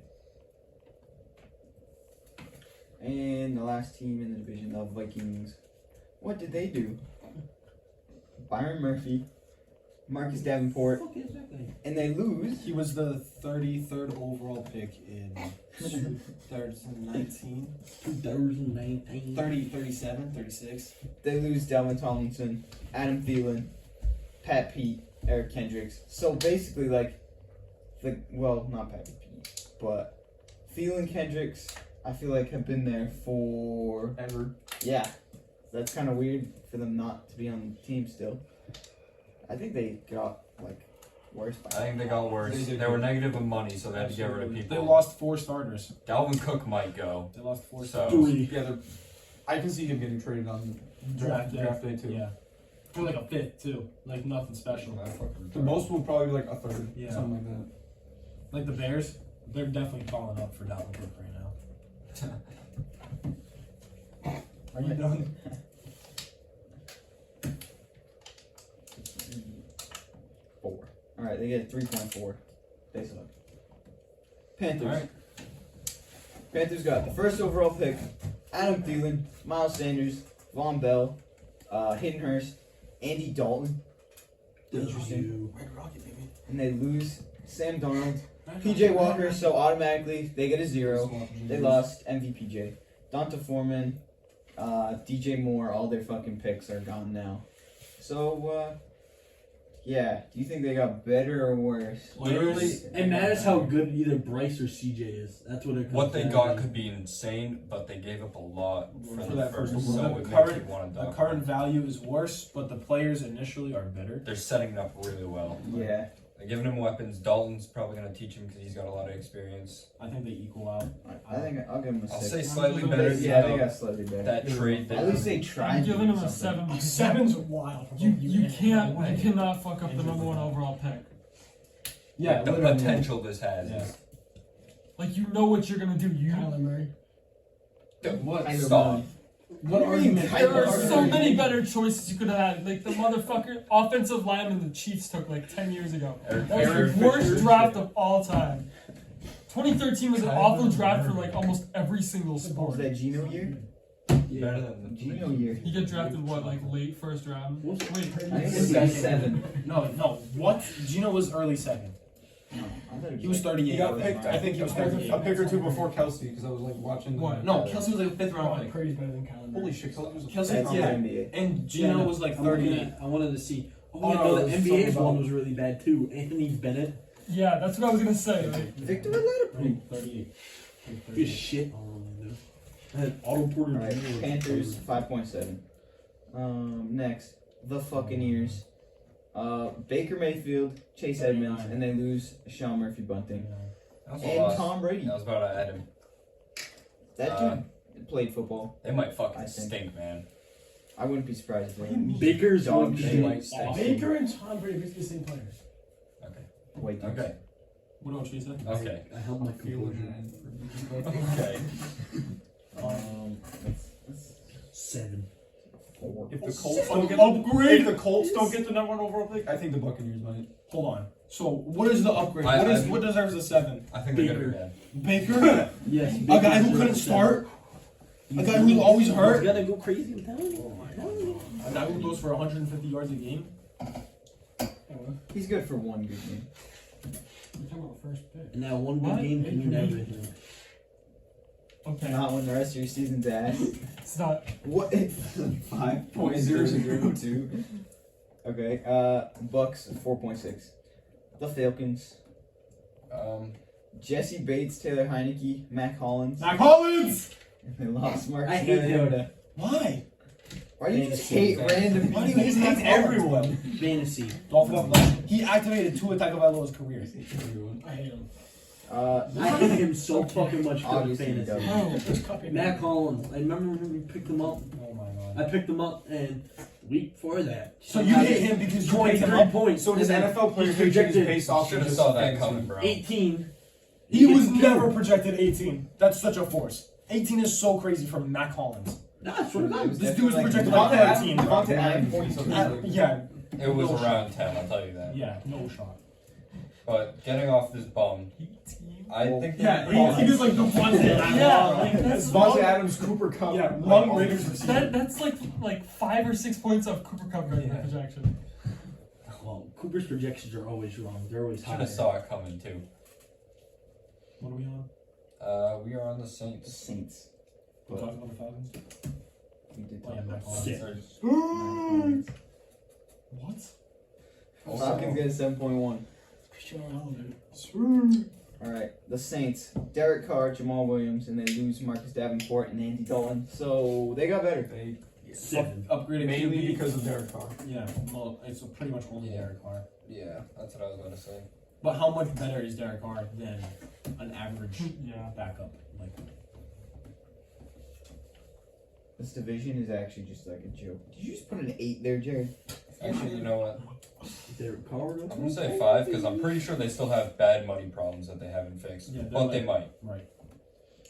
And the last team in the division, the Vikings. What did they do? Byron Murphy, Marcus Davenport, What the fuck is that guy? and they lose. He was the 33rd overall pick in 2019. 2019. 37, 36. They lose Dalvin Tomlinson, Adam Thielen, Pat Pete, Eric Kendricks. So basically, like, not Pat Pete, but Thielen, Kendricks, I feel like have been there for Ever. yeah. That's kind of weird for them not to be on the team still. I think they got like worse. I think they got worse. They were negative in money, so they had to get rid of people. They lost 4 starters. Dalvin Cook might go. They lost 4 So- starters. Yeah, I can see him getting traded on draft day too. Yeah. For like a 5th, too. Like nothing special. The most will probably be like a third. Yeah. Something like that. Like the Bears, they're definitely falling up for Dalvin Cook right now. Are you done? All right, they get 3.4. They suck. Panthers. All right. Panthers got the first overall pick, Adam Thielen, Miles Sanders, Von Bell, Hayden Hurst, Andy Dalton. Interesting. Red Rocket, baby. And they lose Sam Darnold, PJ Walker, so automatically they get a 0. They lost MVPJ. Donta Foreman, DJ Moore, all their fucking picks are gone now. So, yeah. Do you think they got better or worse? Literally, It matters how good either Bryce or CJ is. That's what it comes what they down got to. could be insane, but they gave up a lot for For the that first, first so one. it The makes current- you want to The duck. current value is worse, but the players initially are better. They're setting it up really well. Yeah. They're giving him weapons. Dalton's probably going to teach him because he's got a lot of experience. I think they equal out. I think I'll give them a 6. I'll say slightly I'm better. Yeah, they than got slightly better. that trade. At least they tried. I'm to giving do him a something. 7. Seven's wild. You cannot fuck up the number 1 overall pick. Yeah, the literally. potential this has. Yeah. Is, Like, you know what you're gonna do. Kyler Murray. What? stop. What argument? There are what so argument- many better choices you could have had. Like the motherfucker offensive lineman the Chiefs took like 10 years ago. That was the worst draft of all time. 2013 was an awful draft for like almost every single Was sport. that Geno year? Better than the Geno year. You get drafted what, like late first round? Wait, I think it was 7. No. What? Gino was early second. No, I thought it He was 38. He got picked. I think he was 38. a pick or two before Kelsey because I was like watching. What? No, Kelsey was like a 5th round Brock pick. Purdy's better than Kyler Murray. Holy shit, Kelsey was a Kelsey, That's yeah. the NBA. And Gino was like 38. I wanted to see. Oh, Oh, yeah, no, no, it the was NBA's something one about- was really bad too. Anthony Bennett. yeah, that's what I was gonna say. Like, Victor Oladipo. 38. Good shit on him, dude. I had Otto Porter Alright, Jr. Panthers 5.7. Next, the fucking ears. Baker Mayfield, Chase Edmonds, and they lose Sean Murphy Bunting. That was a And loss. Tom Brady. I was about to add him. That dude played football. They might fucking I think. stink, man. I wouldn't be surprised if they Baker's Dog one shit. They shit. might stink. Baker and Tom Brady are basically the same players. Okay. Wait, Okay. What else you say? Okay. I held my composure. Okay. That's 7. 4. If the Colts don't get Upgrade! if the Colts don't get the number 1 overall pick, I think the Buccaneers might. Hold on. So, what is the upgrade? I- What deserves a 7? I think they're Baker. gonna be bad. Baker? Yes. A guy who couldn't start? A guy who's always hurt? You gotta go crazy, I'm telling you. A guy who goes for 150 yards a game? He's good for one good game. We're talking about first pick. And that one What? good game can mean everything. okay, Not when the rest of your season's ass. it's not. What? 5.002. Okay, Bucks 4.6. The Falcons. Jesse Bates, Taylor Heineke, Mac Hollins. Mac Hollins! And they lost Marcus I hate him. Mariota. Why? Why do you just hate random Why do people? you hate everyone? Fantasy. Dolphins. He activated Tua Tagovailoa's career. I hate him. I hate him so fucking much for Obviously he fantasy. does. First cup in Mac Hollins. I remember when we picked him up. Oh my I god. picked him up and the week before that. So you hate him because you picked him 23 up? points. So does and then NFL players he's get changed projected based off Should of have just saw that fantasy? coming, bro. 18. He was never projected 18. That's such a force. 18 is so crazy for Mac Hollins. Nah, I swear to God. This dude was Like, projected Devontae like Adams, 13. Devontae Nine Adams, points. something. Yeah, It was No around 10, I'll tell you that. yeah, no shot. But getting off this bum, I think Yeah, they're 18 is like Devontae Adams. Yeah, like that's Devontae Adams, Cooper Cup. Yeah, like, long all- Raiders receiver. that's like 5 or 6 points of Cooper Cup right in the projection. Well, Cooper's projections are always wrong. They're always should high. have saw it coming too. What are we on? We are on the The Saints. Saints. We're talking about the Falcons? We did Oh, talk yeah, about Mac Hollins. Sick. Mac Hollins. What? Falcons get a 7.1. Cristiano Ronaldo, dude. Alright, the Saints. Derek Carr, Jamal Williams, and they lose Marcus Davenport and Andy Dalton. So they got better. They 7. Upgraded mainly QB. because of Derek Carr. Yeah, well, it's pretty much only Derek Carr. Yeah, that's what I was gonna say. But how much better is Derek Carr than an average Yeah. backup? Like, This division is actually just like a joke. Did you just put an 8 there, Jared? Actually, you know what? Derek Carr. I'm gonna say 5 because I'm pretty sure they still have bad money problems that they haven't fixed. Yeah, they're But they like- might. right.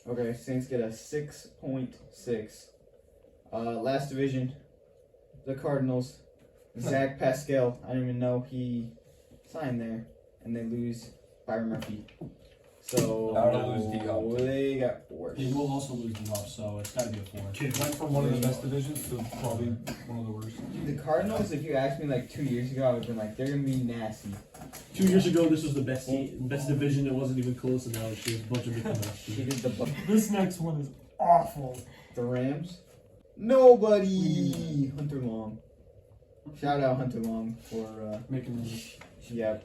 Okay, Saints get a 6.6. Last division, the Cardinals. Zach Pascal, I don't even know he signed there, and they lose Byron Murphy. So That'll lose D-Hop. they got worse. They will also lose D-Hop, so it's got to be a 4. Went from one of the best divisions to probably one of the worst. The Cardinals, if you asked me like 2 years ago, I would have been like, they're gonna be nasty. 2 years ago, this was the best best division. It wasn't even close, and now it's just a bunch of big He did the This next one is awful. The Rams. Nobody. Hunter Long. Shout out Hunter Long for Making the yeah.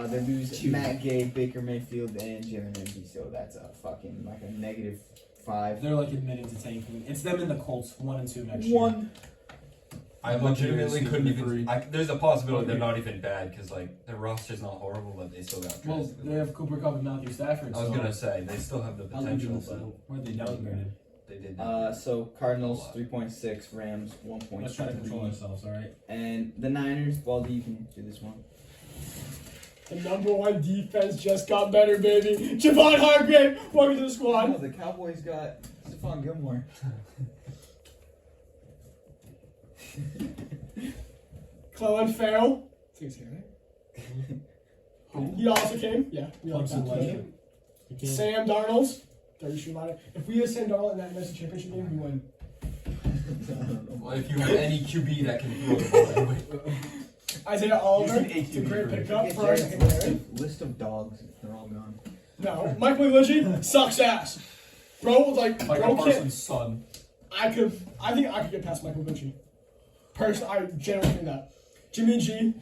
They lose Matt Gay, Baker Mayfield, and Jalen Ramsey. So that's a fucking like a -5. They're like admitting to tanking. It's them and the Colts, 1 and 2 next year. 1. I legitimately couldn't even. There's a possibility they're not even bad because like their roster's not horrible, but they still got. Well, drafted. they have Cooper Kupp and Matthew Stafford. I was so gonna say they still have the I'll leave potential, you but with where they downgraded. they did. So Cardinals 3.6, Rams 1.3. Let's try to control ourselves, all right? And the Niners. Baldy, you can do this one. The #1 defense just got better, baby. Javon Hargrave, welcome to the Oh, squad. the Cowboys got Stephon Gilmore. Clelin Farrell. Say his name, right? He also came. Yeah, we like that legend. Sam Darnold. 30 line. If we had Sam Darnold in that NFC Championship game, we win. Well, if you have any QB that can throw the ball, Isaiah Oliver. Use an It's a AQB great for it. pickup Get for our Jared's secondary. list of dogs. They're all gone. No, Mike Luigi sucks ass. Bro, like Like bro a can't. person's son. I think I could get past Michael Vincent. Personally, I generally think that. Jimmy G.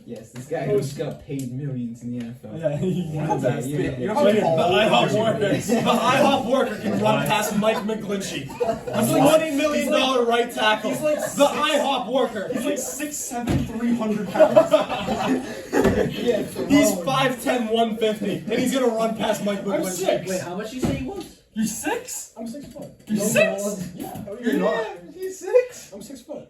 Yes, this guy who's got paid millions in the NFL. Yeah, You know how the many IHOP worker. The IHOP worker can run past Mike McGlinchey. That's like $20 million right tackle. He's like the IHOP worker. He's like 6'7", 300 pounds. He's 5'10", 150, and he's gonna run past Mike I'm McGlinchey. 6. Wait, how much you say he was? You're 6? I'm 6 foot. You're 6? Yeah, You're not. He's 6. I'm 6 foot.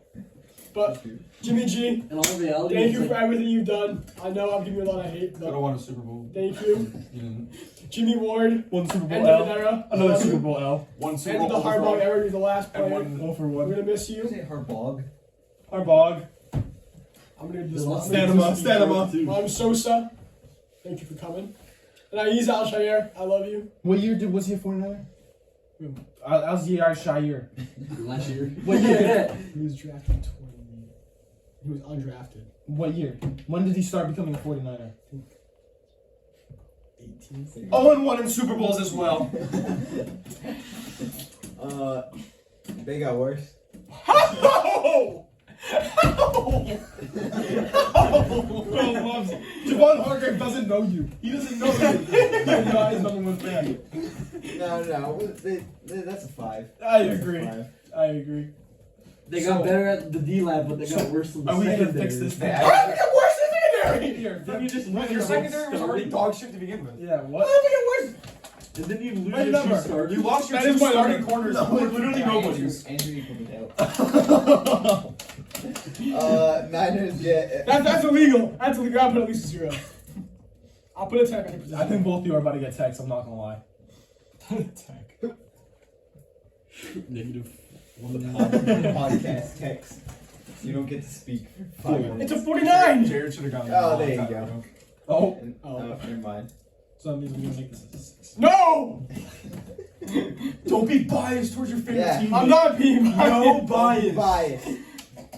But Jimmy G, In all reality, thank it's you for like, everything you've done. I know I'm giving you a lot of hate, Could have but won a Super Bowl. thank you. You didn't. Jimmy Ward, One Super end Bowl of an L. era. Another Super Bowl L. One Super End of Bowl the Harbaugh overall. era. You're the last And player. one. 1 for We're 1. gonna miss you. Say Harbog. Arbog. I'm gonna do this. The last Stand him up. Stand him up. I'm Sosa. Thank you for coming. And Aiz Al Shayer, I love you. What year was he a 49er? I was the Shire. last year. What year? He was drafted in 20. He was undrafted. What year? When did he start becoming a 49er? 18. 0-1 in Super Bowls as well. They got worse. Oh! Javon Hargrave doesn't know you. He doesn't know you. You're not his #1 fan. No. That's a 5. I That's a agree. 5. I agree. They got better at the D lab, but they got worse than the Are we gonna secondary. fix this They thing? actually- Here, Then you just lose Your your secondary was already starting. dog shit to begin with. Yeah, what? And then you lose Wait, your number. two starters. You lost your That two is my starting argument. corners. No, who were literally Yeah, nobody's. Andrew equaled it out. Niners get. That's illegal. That's illegal. I'll put at least a 0. I'll put a 10 back in I position. think both of you are about to get texts, I'm not gonna lie. Tech. Negative. Podcast text. You don't get to speak for 5 minutes. It's a 49. Jared should have gone. Oh, there you go. Oh, Oh, never mind. so that means I'm gonna make this. No! Don't be biased towards your favorite Yeah. team. I'm not being No biased. bias. Bias.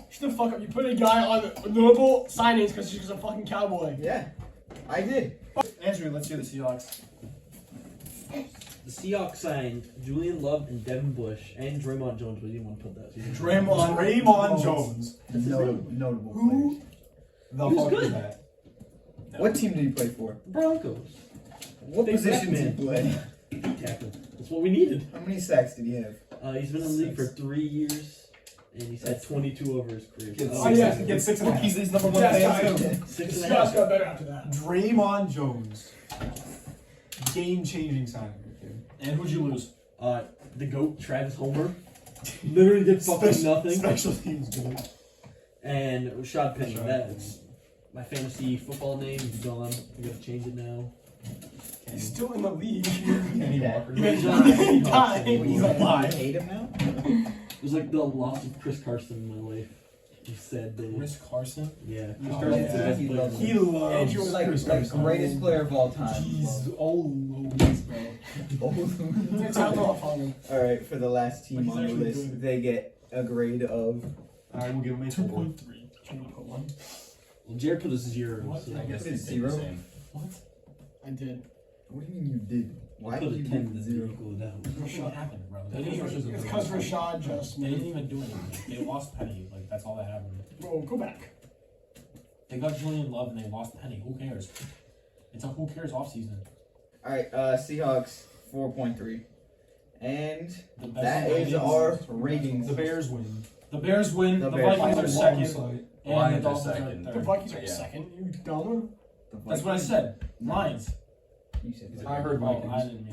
Shut the fuck up. You put a guy on notable signings because she's a fucking cowboy. Yeah, I did. Andrew, let's hear the Seahawks. The Seahawks signed Julian Love and Devin Bush and Draymond Jones, but you didn't want to put that. So you didn't. Draymond Jones. Notable Who? The He was fuck good. is that? players. What team did he play for? Broncos. What Big position did he man. play? Tackle. That's what we needed. How many sacks did he have? He's been in the league for 3 years, and he's had 22 over his career. Get Oh, yeah. Get 6.5. He's #1 Yes, fan guys. too. 6 The and a half. Seahawks got better after that. Draymond Jones. Game-changing signing. And who'd you lose? The GOAT, Travis Homer. Literally did fucking nothing. Special teams good. And Rashad Penny. Rashad That's my fantasy football name. He's gone. We gotta change it now. He's still in the league. Kenny Walker. He's What, dying. you hate him now? It was like the loss of Chris Carson in my life. He said that. Chris Carson. Yeah. Yeah, he loves He him. loves And he was like greatest player of all time. Jeez, oh Louise, bro. It's out there following. All right, for the last team He's on the actually list, good. they get a grade of. Alright, we'll give him a 4. 2.3. Should we put one? Well, Jared put a 0. What? So I guess What is they stay the 0? same. What? I did. What do you mean you did? Why put did a you 10 do to 0? equal it out. What happened, bro? It's because Rashad just They didn't even do anything. They lost Penny. Like, that's all that happened. Bro, go back. They got Julian Love and they lost Penny. Who cares? It's a who cares offseason. All right, Seahawks 4.3, and The best that is our ratings. The Bears win. The Bears win. The The, Bears Vikings win. are second. And Lions the are Dolphins second. are The third. Vikings are Yeah. second. You dumb. The That's what I said. Lions. You said I heard Oh, I Vikings.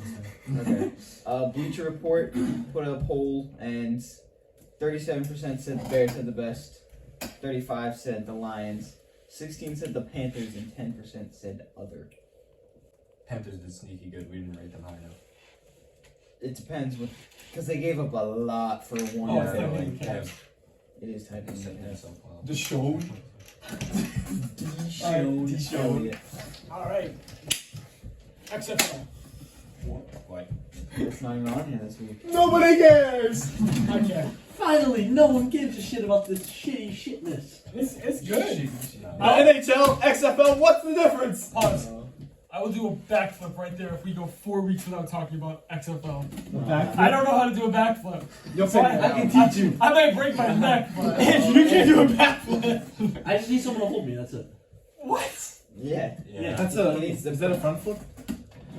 didn't mean to. Okay. Bleacher Report put a poll, and 37% said the Bears had the best, 35% said the Lions, 16% said the Panthers, and 10% said other. Panthers did sneaky good. We didn't rate them high enough. It depends with, because they gave up a lot for one. Oh, guy. yeah, like, okay. yeah, It is type of set themselves well. The show. Elliott. All right. XFL. What? It's not even on here this week. Nobody cares! Okay. Finally, no one gives a shit about this shitty shitness. It's good. NHL, XFL, what's the difference? Pause. I will do a backflip right there if we go 4 weeks without talking about XFL. I don't know how to do a backflip. You'll So figure it out. I can teach you. I might break my neck, but You can do a backflip. I just need someone to hold me. That's it. what? Yeah. Yeah. That's is that a front flip?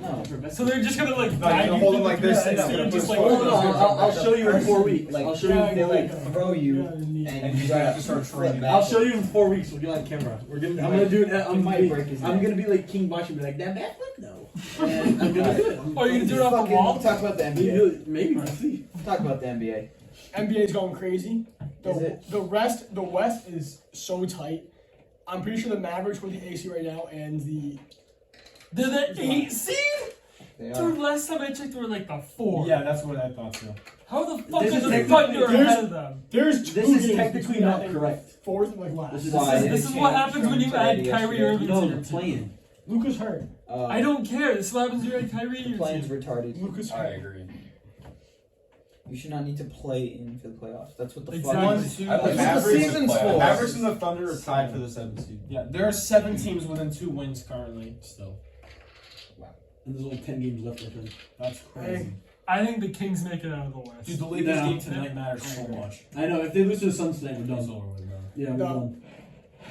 No. So they're just gonna like No, you're guide gonna you hold through him like the this, process, and so you're you just like gonna No, no, I'll show you in 4 weeks. Like, I'll show you. they like throw you, And and he's you gonna gotta have to start flip training. back. I'll show you in 4 weeks. We'll get on camera. I'm gonna do it. He might break his I'm neck. gonna be like King Bosch and be like, that backflip? No. And I'm gonna do it. Oh, you're gonna do it off the Fucking wall? talk about the Maybe, NBA. maybe we'll see. Talk about the NBA. NBA's going crazy. Is it? The West is so tight. I'm pretty sure the Mavericks win the AC right now, and the They're the 8 seed? They are. Dude, last time I checked, they were like the 4. Yeah, that's what I thought too. How the fuck This is is the technically- Thunder there's- ahead of them? there's two This is games technically between, not I think, correct. Fourth and like last. This is This why is, they this is changed what happens when you from add today to Kyrie yesterday. Irving No, to they're your team. playing. Luka's hurt. I don't care. This is what happens when you add Kyrie to your Playing's team. retarded. Luka's I hurt. agree. You should not need to play in for the playoffs. That's what the Exactly. fuck. I like That's what the Mavericks season's to play. for. Mavericks and the Thunder are tied for the 7th seed. Yeah, there are 7 teams within 2 wins currently still. And there's only 10 games left, I think. That's crazy. I think the Kings make it out of the West. Dude, the Lakers No. game tonight matters so much. I know, if they lose to the Suns tonight, we're It's done. over with, bro. Yeah, we're No. done.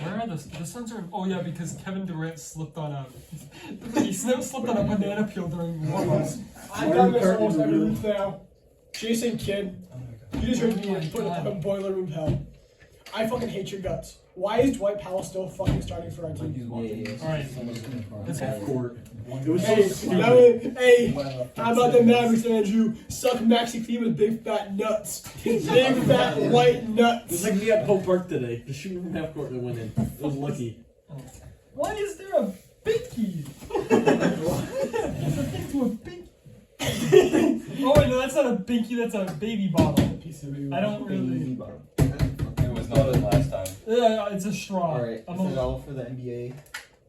Where are the Suns are? Oh yeah, because Kevin Durant slipped on a he slipped on a banana peel during warm-ups. I've done this almost every week now. Jason Kidd, you just heard me put God. a boiler room hell. I fucking hate your guts. Why is Dwight Powell still fucking starting for our team? Yeah. All right, let's go. Half court. It was so Hey, stupid. how about the Mavericks, Andrew? Suck Maxi Clean with big fat nuts. Big fat white It was nuts. like me at Pope Park today. The shooting from half court that went in. It was lucky. Why is there a binky? There's a thing to a binky. Oh wait, no, that's not a binky. That's a baby bottle. I don't really. It was nothing last time. It's a straw. Alright, I'm is that a, all for the NBA?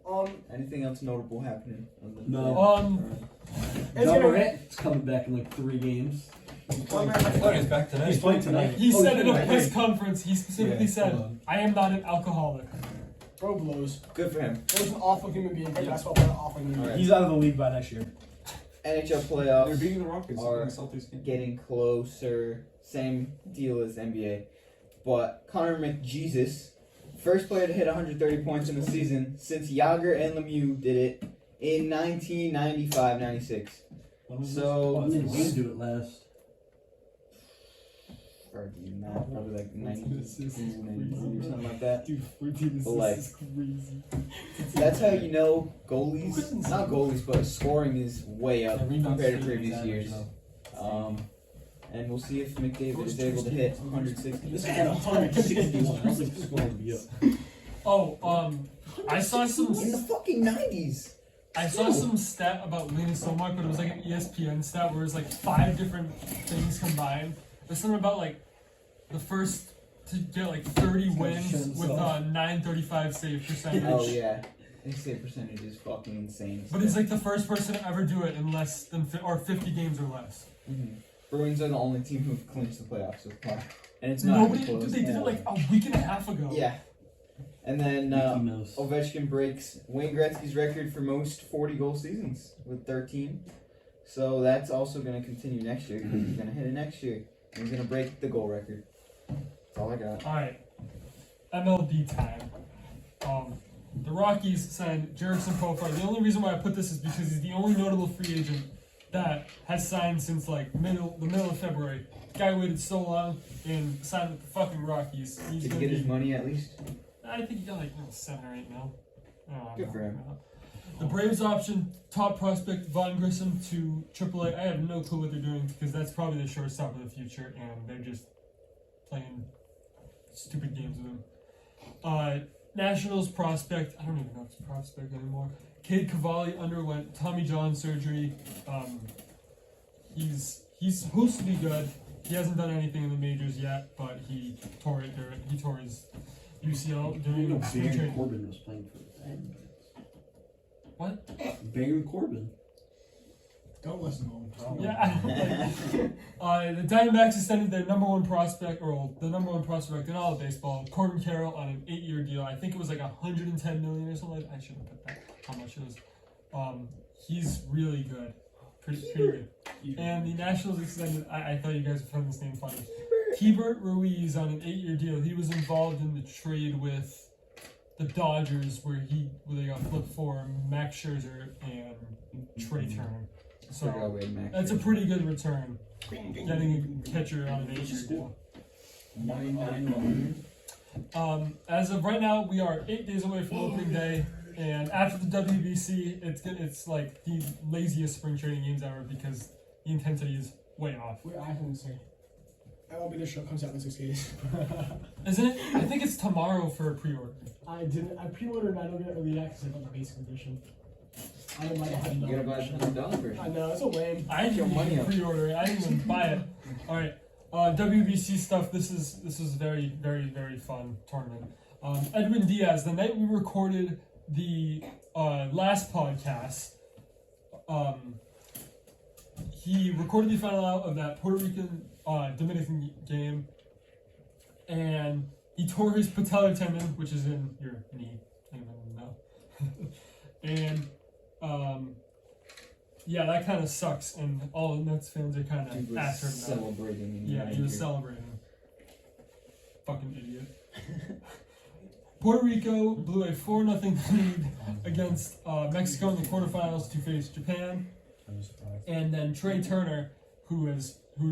Um, Anything else notable happening? No. it's John gonna, Morant's coming back in like 3 games. I thought he was back today. He's playing tonight. he Oh, said in a wait. press conference, he specifically Yeah, said, hold on. "I am not an alcoholic." bro blows. Good for him. Bro's an awful human being. Great basketball player, awful human being. Alright. He's out of the league by next year. NHL They're playoffs beating the Rockets. Are in the Celtics game. getting closer. Same deal as NBA. But Connor McJesus, first player to hit 130 points in the season since Yager and Lemieux did it in 1995-96. So, When did you do it last? probably like 92, 93 or something like that. Dude, 14 But, like, is crazy. That's how you know goalies, not goalies, but scoring is way up compared to previous years. And we'll see if McDavid is able to hit 160. This guy had 161. I was like, this is going to be up. Oh, I saw some. In the fucking 90s. I saw some stat about Linus Ullmark, but it was like an ESPN stat where it was like 5 different things combined. There's something about like the first to get like 30 wins with a 935 save percentage. Oh yeah, his save percentage is fucking insane. But he's like the first person to ever do it in less than 50 games or less. Mm-hmm. Bruins are the only team who've clinched the playoffs so far, and it's not Nobody. close. Dude, they did it like a week and a half ago. Yeah. And then Mickey Mouse. Ovechkin breaks Wayne Gretzky's record for most 40-goal seasons with 13. So that's also going to continue next year because he's going to hit it next year. And he's going to break the goal record. That's all I got. All right. MLB time. The Rockies signed Jerickson Profar. The only reason why I put this is because he's the only notable free agent that has signed since like the middle of February. The guy waited so long and signed with the fucking Rockies. He's Did he gonna get his be- money at least? I think he got like 7 or 8 mil. Good for him. The Braves option top prospect Von Grissom to AAA. I have no clue what they're doing because that's probably the shortstop of the future, and they're just playing stupid games with him. Nationals prospect. I don't even know if it's a prospect anymore. Cade Cavalli underwent Tommy John surgery. He's supposed to be good. He hasn't done anything in the majors yet, but he tore his UCL during spring Baron training. Corbin was playing for the Diamondbacks. What? Baron Corbin. Don't listen to him. Yeah. The Diamondbacks extended their number one prospect, or the number one prospect in all of baseball, Corbin Carroll, on an 8-year deal. I think it was like $110 million or something. I shouldn't put that. How much it was? He's really good. Pretty good. And the Nationals extended. I thought you guys would find this name funny. Keibert Ruiz on an 8-year deal. He was involved in the trade with the Dodgers, where they got flipped for Max Scherzer and Trey Turner. So that's a pretty good return. Getting a catcher on an 8-year deal. As of right now, we are 8 days away from opening day, and after the WBC, it's like the laziest spring training games ever because the intensity is way off. I can say. MLB The Show comes out in 6 days. Isn't it? I think it's tomorrow for a pre-order. I pre-ordered and I don't get it early yet because I got the basic edition. I didn't buy the $100 You gotta buy the $100 version. I know, it's a lame. I didn't Your money even up. pre-order it. I didn't even buy it. All right, WBC stuff. This is very, very, very fun tournament. Edwin Diaz. The night we recorded the last podcast, he recorded the final out of that Puerto Rican Dominican game, and he tore his patellar tendon, which is in your knee. Anyone know? And yeah, that kind of sucks, and all the Mets fans are kind He of was after him. celebrating. Yeah, he was celebrating. Fucking idiot. Puerto Rico blew a 4-0 lead against Mexico in the quarterfinals to face Japan. And then Trey Turner, who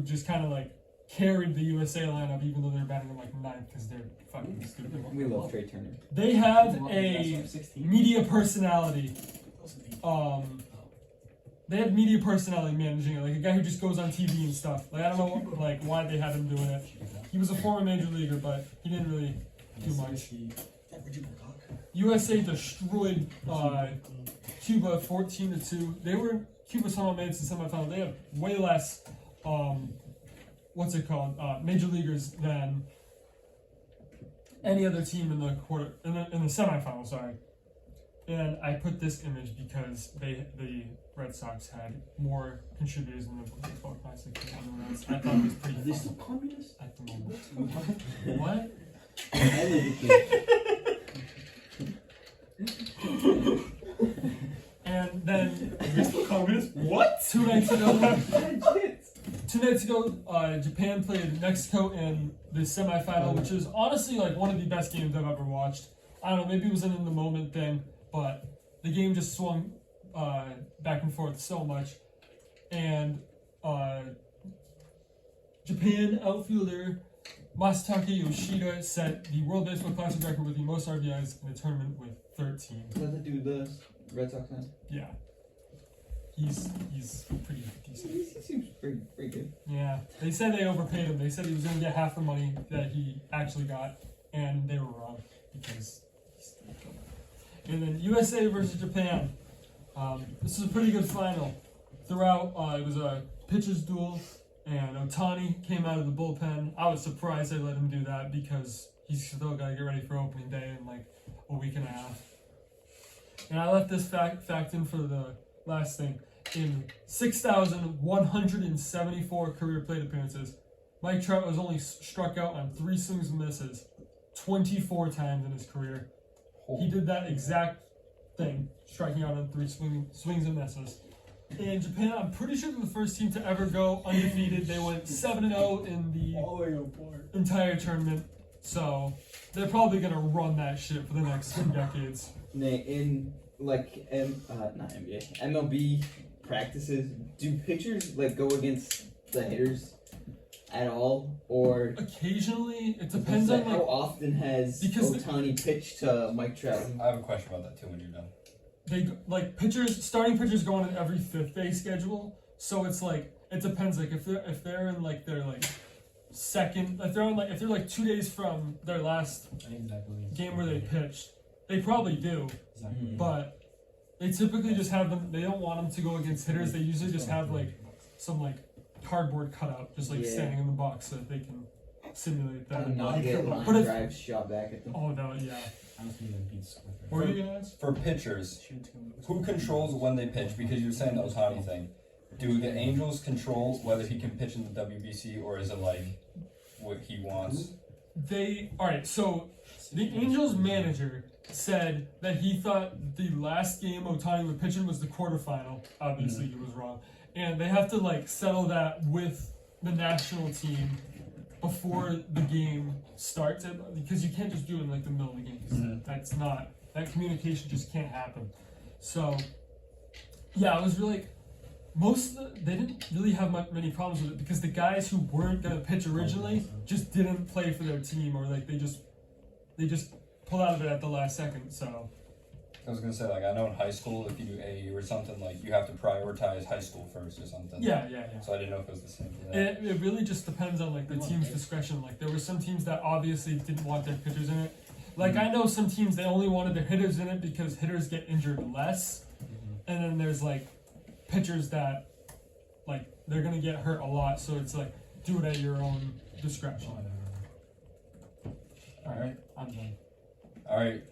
just kind of like carried the USA lineup, even though they're batting in like 9th because they're fucking stupid. We love Trey Turner. They have a media personality. They have media personality managing it, like a guy who just goes on TV and stuff. Like I don't know, like why they have him doing it. He was a former major leaguer, but he didn't really do much. USA destroyed Cuba 14-2. Cuba somehow made it to the semifinal. They have way less major leaguers than any other team in the semifinal. Sorry. And I put this image because the Red Sox had more contributors in the baseball classic than anyone else. I thought it was pretty Are they fun still communists? at the moment. What? And then What? 2 nights ago, Japan played Mexico in the semifinal, which is honestly like one of the best games I've ever watched. I don't know, maybe it was an in the moment thing, but the game just swung back and forth so much. And Japan outfielder Masataka Yoshida set the World Baseball Classic record with the most RBIs in the tournament with 13. Is that the dude the Red Sox fan? Yeah. He's pretty decent. He seems pretty good. Yeah. They said they overpaid him. They said he was going to get half the money that he actually got, and they were wrong because he's good. And then USA versus Japan. This is a pretty good final. Throughout, it was a pitcher's duel. And Ohtani came out of the bullpen. I was surprised they let him do that because he's still got to get ready for opening day in like a week and a half. And I left this fact in for the last thing. In 6,174 career plate appearances, Mike Trout was only struck out on 3 swings and misses 24 times in his career. He did that exact thing, striking out on 3 swings and misses. In Japan, I'm pretty sure they're the first team to ever go undefeated. They went 7-0 in the entire tournament. So they're probably gonna run that shit for the next 2 decades. In like not NBA, MLB practices, do pitchers like go against the hitters at all, or occasionally? It depends on how often has Ohtani pitched to Mike Trout? I have a question about that too when you're done. They starting pitchers go on an every 5th day schedule, so it's like it depends. Like if they're in like their like second, if they're like 2 days from their last game where they pitched, they probably do. But they typically just have them. They don't want them to go against hitters. They usually just have like some like cardboard cutout, just like standing in the box so that they can simulate that. Not get line drives shot back at them. Oh no, yeah. What were you gonna ask? For pitchers, who controls when they pitch? Because you were saying the Ohtani thing. Do the Angels control whether he can pitch in the WBC, or is it like what he wants? Alright, so the Angels manager said that he thought the last game Ohtani would pitch in was the quarterfinal. Obviously he was wrong. And they have to like settle that with the national team before the game starts, because you can't just do it in like the middle of the game. That's not, that communication just can't happen. So yeah, it was really they didn't really have many problems with it, because the guys who weren't gonna pitch originally just didn't play for their team, or like they just pulled out of it at the last second. So I was gonna say, like, I know in high school, if you do AU or something, like, you have to prioritize high school first or something. Yeah. So I didn't know if it was the same for that. It really just depends on like the team's discretion. Like there were some teams that obviously didn't want their pitchers in it. Like I know some teams, they only wanted their hitters in it because hitters get injured less. And then there's like pitchers that like they're gonna get hurt a lot, so it's like do it at your own discretion. Alright, I'm done. Alright,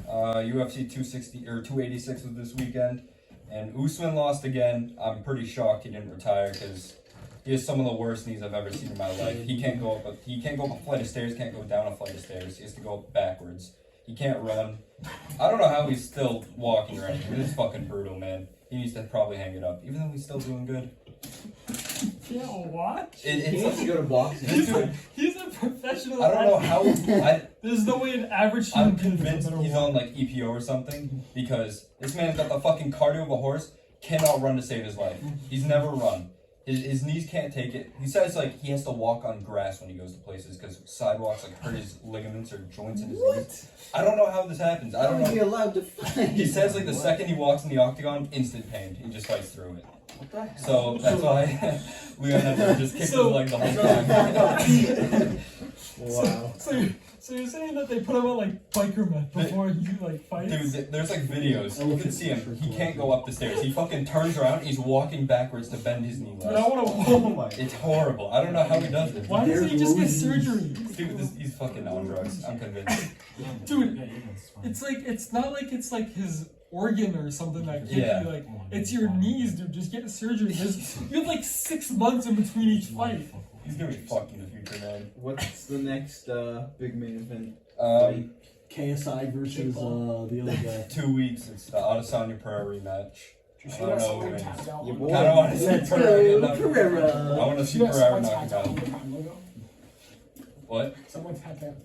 UFC 260 or 286 was this weekend, and Usman lost again. I'm pretty shocked he didn't retire, because he has some of the worst knees I've ever seen in my life. He can't go up a flight of stairs, can't go down a flight of stairs. He has to go backwards. He can't run. I don't know how he's still walking or anything. This is fucking brutal, man. He needs to probably hang it up, even though he's still doing good. Yeah, what? He needs to go to boxing. He's a professional. I don't know how. There's no way an average I'm human convinced he's on like EPO or something, because this man's got the fucking cardio of a horse. Cannot run to save his life. He's never run. His knees can't take it. He says like he has to walk on grass when he goes to places because sidewalks like hurt his ligaments or joints in his knees. I don't know how this happens. I don't know. How is he allowed to fight? He says like the second he walks in the octagon, instant pain. He just fights through it. So that's why Leon had to just kick his leg the whole time. Wow. So you're saying that they put him on like biker meth before he like fights? Dude, there's like videos. You can see him. He can't go up the stairs. He fucking turns around. He's walking backwards to bend his knee Dude, I less. want to. It's horrible. I don't know how he does it. Why doesn't he just get surgery? Dude, he's fucking on drugs. I'm convinced. Dude, it's not like it's like his organ or something that can't be like. It's your knees, dude. Just get surgery. You have like 6 months in between each fight. He's gonna be fucked in the future, man. What's the next big main event? KSI versus the other guy. 2 weeks. It's the Adesanya Pereira rematch. Did you I see don't that know. someone who tapped out? Your I boy. don't want to see Let's Pereira. go, get knocked out. Pereira. I want to see Yes, Pereira someone knock tapped him out out. on the Prime logo. What? Someone tapped out.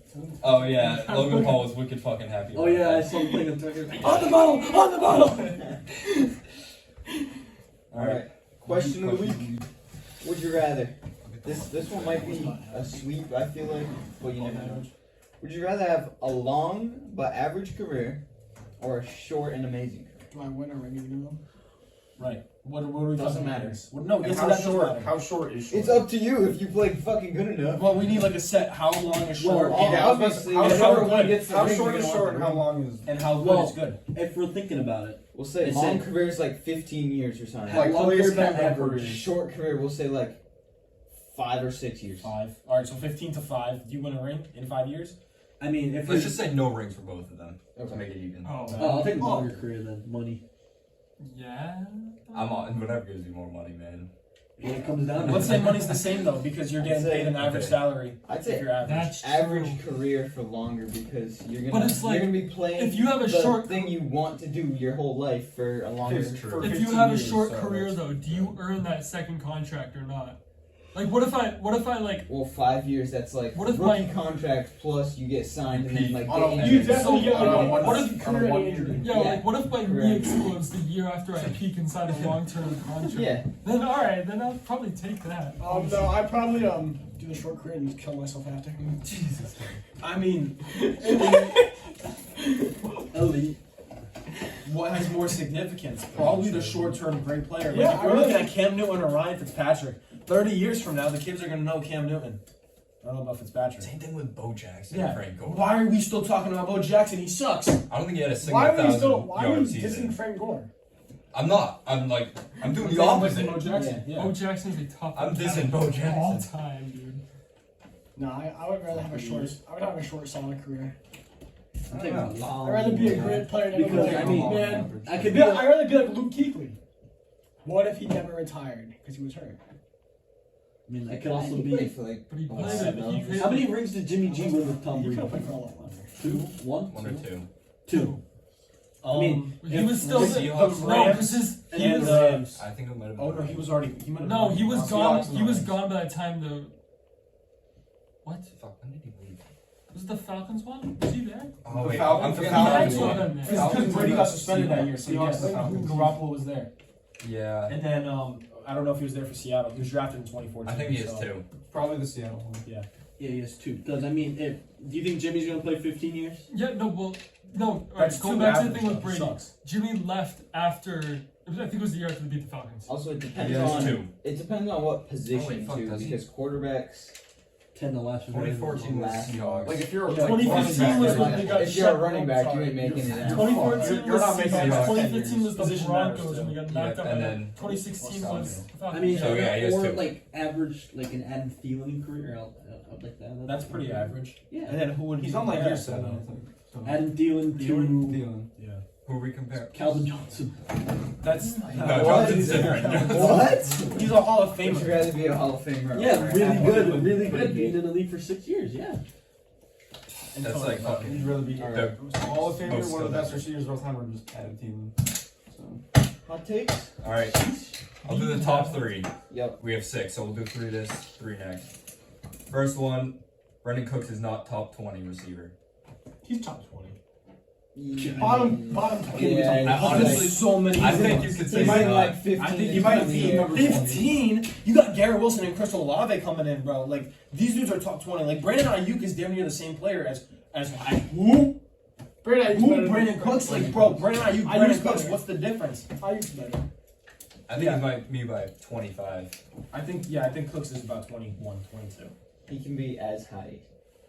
Oh yeah, Logan Paul was wicked fucking happy. Oh about yeah, I that. saw him playing the Tucker. On the bottle! On the bottle! Alright. Question of the week. Would you rather? This one might be a sweep, I feel like, but you never know. Would you rather have a long but average career, or a short and amazing career? Do I win or ring either of them? Right. What are we Doesn't talking matter. about? Well, no, And yes, how that doesn't short? matter. How short is short? It's up to you if you play fucking good enough. Well, we need like a set. How long is short? Well, Yeah, obviously, how whoever short, one gets the how ring, short we're is gonna short want and the how ring. long is... And how good Well, is good? If we're thinking about it, We'll say It's long in- career is like 15 years or something. Like longer Khalil than Mack ever. versus- Short career, we'll say like 5 or 6 years. 5. All right, so 15 to 5. Do you win a ring in 5 years? I mean, if Let's we just say no rings for both of them to Okay. make it even. Oh, I'll take a longer career than money. yeah. I'm on whatever gives you more money, man. When it comes down to Let's it. say money's the same though, because you're getting paid an average Okay. salary. I'd If say you're average. That's average true. career for longer because you're But gonna it's like, you're gonna be playing if you have a the short- thing you want to do your whole life for a longer. It's true. For If you 15 have a years, short so career that's- though, do you earn that second contract or not? Like, what if I like? Well, 5 years. That's like What if rookie my- contract plus you get signed and then like On a- get You injured. definitely get like on a a one- what on if a career one and year. injury? Yeah, like what if my knee Correct. explodes the year after I peak inside a long-term contract? Yeah. Then alright, then I'll probably take that. No, I probably do the short career and kill myself after. Jesus. I mean, Elite. what has more significance? Probably the short-term great player. Like Yeah, if we're I looking really- at Cam Newton or Ryan Fitzpatrick, 30 years from now, the kids are gonna know Cam Newton. I don't know about Fitzpatrick. Same thing with Bo Jackson Yeah. and Frank Gore. Why are we still talking about Bo Jackson? He sucks. I don't think he had a single Why are we 1,000-yard dissing season. Frank Gore? I'm not. I'm doing the Bo opposite. Jackson. Yeah. Bo Jackson's a tough. I'm dissing Bo all Jackson. time, dude. No, I would rather have a short. I would have a short, solid career. I'm taking a long. I'd rather be a great player than Because, like, I mean, man. I could be. I'd rather be like Luke Kuechly. What if he never retired because he was hurt? I mean, I could also He be. played for like But he Oh, played seven. it. He played How many it- rings did Jimmy G win with Tom You Brady? could have played for a lot longer. 2, 1, One or two. 2. I mean, He was still the the, Seahawks no, Rams because his he and was Rams. I think it might have been. Oh no, he was already. He might have no, been- he was Seahawks gone. and He was Rams. gone by the time the what Fuck, when did he leave? was it the Falcons one? Was he there? Oh, The wait, Falcons- I'm the forgetting Falcons the one. one. Because Brady got suspended that year, so Seahawks yes, and Falcons. Garoppolo was there. Yeah. And then I don't know if he was there for Seattle. He was drafted in 2014. I think he is so- too. Probably the Seattle one. Yeah. yeah, he has 2. Because I mean, do you think Jimmy's gonna play 15 years? Yeah, no, well, no. All right, That's going too back to the average, thing with though. Brady. Sucks. Jimmy left after. I think it was the year after they beat the Falcons. Also, it depends Yeah, on two. it depends on what position fuck, too, does he? because quarterbacks. 10 the last one. 2014 was Seahawks. Like if you're Yeah, 2015 was when they got if you're a shut running down. back, you ain't making it out. 2014 You're was not making Seahawks. it out. 2015 was the Position matters, Broncos, and we got too. knocked Yep, out. and by then- 2016 was the Falcons. I mean, So, yeah, he has or 2. like average, like an Adam Thielen career out like that. That's pretty average. Yeah. And then who would He's be on like there? year 7, I think. So. Adam Thielen to Thielen. Yeah. Who we compare? Calvin Johnson. That's No, What? Johnson's different. What? he's a Hall of Would you Famer. rather be a Hall of Famer? Yeah, or really have good, one? really Pretty good. Being in the league for 6 years. Yeah. That's like He'd fucking. rather be Alright. Hall of Famer, Most one of the skilled. best receivers of all time, or just Adam Thielen. So. Hot takes? All right, I'll do the top 3. Yep. We have 6, so we'll do 3 this, 3 next. First one, Cooks is not top 20 receiver. He's top 20. Yeah. Bottom 20. Yeah, I he's honestly- like- so many. I think you could he say might he's like not. 15. I think to he might 20 be years. number 15. You got Garrett Wilson and Chris Olave coming in, bro. Like these dudes are top 20. Like Brandon Ayuk is damn near the same player as who? Brandon Ayuk's better Who? than Brandon Cooks? Like bro, Brandon Ayuk, Ayuk's Brandon Cooks. better. What's the difference? Ayuk's better. I think Yeah. he might be by 25. I think Cooks is about 21, 22. He can be as high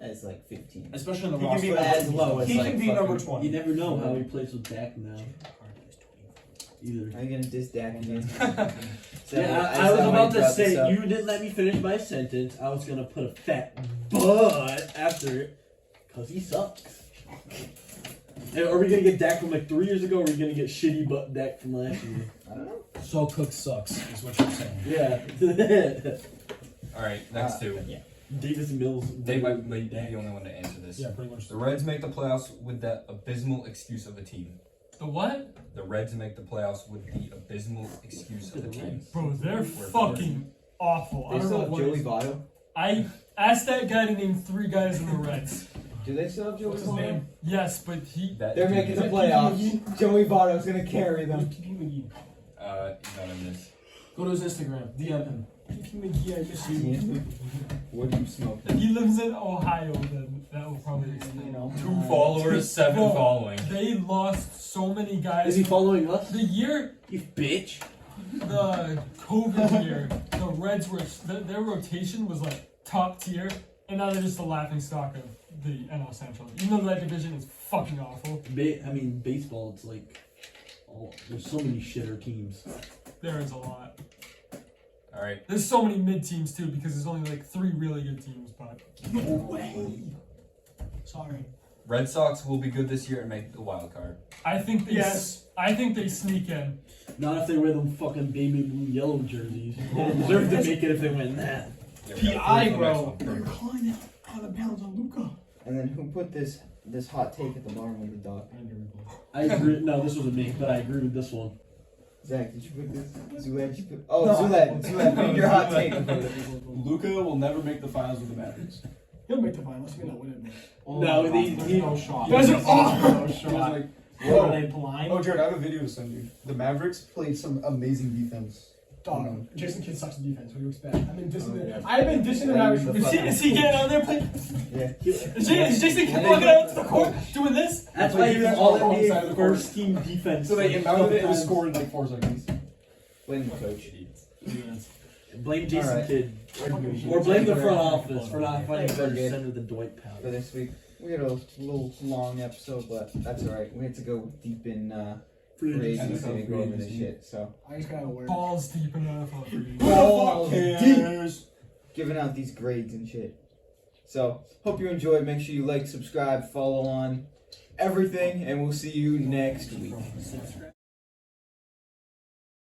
as like 15. Especially in the He can roster. be as low as He like can be fucking- number You 20. never know how he plays with Dak now. Either. Are you gonna diss Dak again? Yeah, I was about to say, you didn't let me finish my sentence. I was gonna put a fat but after it, cause he sucks. And are we gonna get Dak from like 3 years ago, or are we gonna get shitty butt Dak from last year? I don't know. So Cook sucks, is what you're saying. Yeah. All right, next 2. Yeah. Davis Mills. They might be the only one to answer this. Yeah, pretty much. The Reds make the playoffs with that abysmal excuse of a team. The what? The Reds make the playoffs with the abysmal excuse of a team. Bro, they're fucking awful. I They don't still know have what Joey is- Votto. I asked that guy to name 3 guys in the Reds. Do they still have Joey What's his Votto? name? Yes, but he. That They're dude making is- the playoffs. Joey Votto's gonna carry them. PP McGee. he's not in this. Go to his Instagram, DM him. PP McGee, I miss you. What do you smoke? If he lives in Ohio, then that will probably explain. 2 followers, 7 Bro, following. They lost so many Is guys. he following us? The year, You bitch. the COVID year, the Reds were their rotation was like top tier, and now they're just the laughing stock of the NL Central. Even though that division is fucking awful, I mean, baseball. It's like, there's so many shitter teams. there is a lot. All right. There's so many mid teams too because there's only like 3 really good teams. But No way. Sorry. Red Sox will be good this year and make the wild card. I think they Yes. I think they sneak in. Not if they wear them fucking baby blue yellow jerseys. They deserve to make it if they win that. Yeah, we got PI, three for the next bro. one. They're calling out of bounds on Luca. And then who put this hot take at the bottom of the doc? I agree. No, this wasn't me, but I agree with this one. Zach, did you put this? Zuled, did you put? Oh, Zuled, read your hot take. Luca will never make the finals with the Mavericks. He'll make the finals. We're not winning, man. No, he no shot. You guys are awful. No shot. Like, Were they blind? oh, Jared, I have a video to send you. The Mavericks played some amazing defense. Dog. Jason Kidd sucks at defense. What do you expect? I've been dissing Oh, yeah. I've been dissing the Mavericks. Is he getting on there playing? Yeah. Is Jason Kidd walking out to the court doing this? That's Like, why he he was was all on the wrong side of NBA the court. first team defense. So they like, inbounded it, it was sometimes. scored in like 4 seconds. Blame the coach. Blame Jason Alright. Kidd. Or blame the front office for not finding a better Okay. center than Dwight Powell. For this week, we had a little long episode, but that's alright. We had to go deep in free agency and go over this shit. So, I just gotta work. Balls deep in the NFL. Balls deep. giving out these grades and shit. So, hope you enjoyed. Make sure you like, subscribe, follow on everything, and we'll see you next week.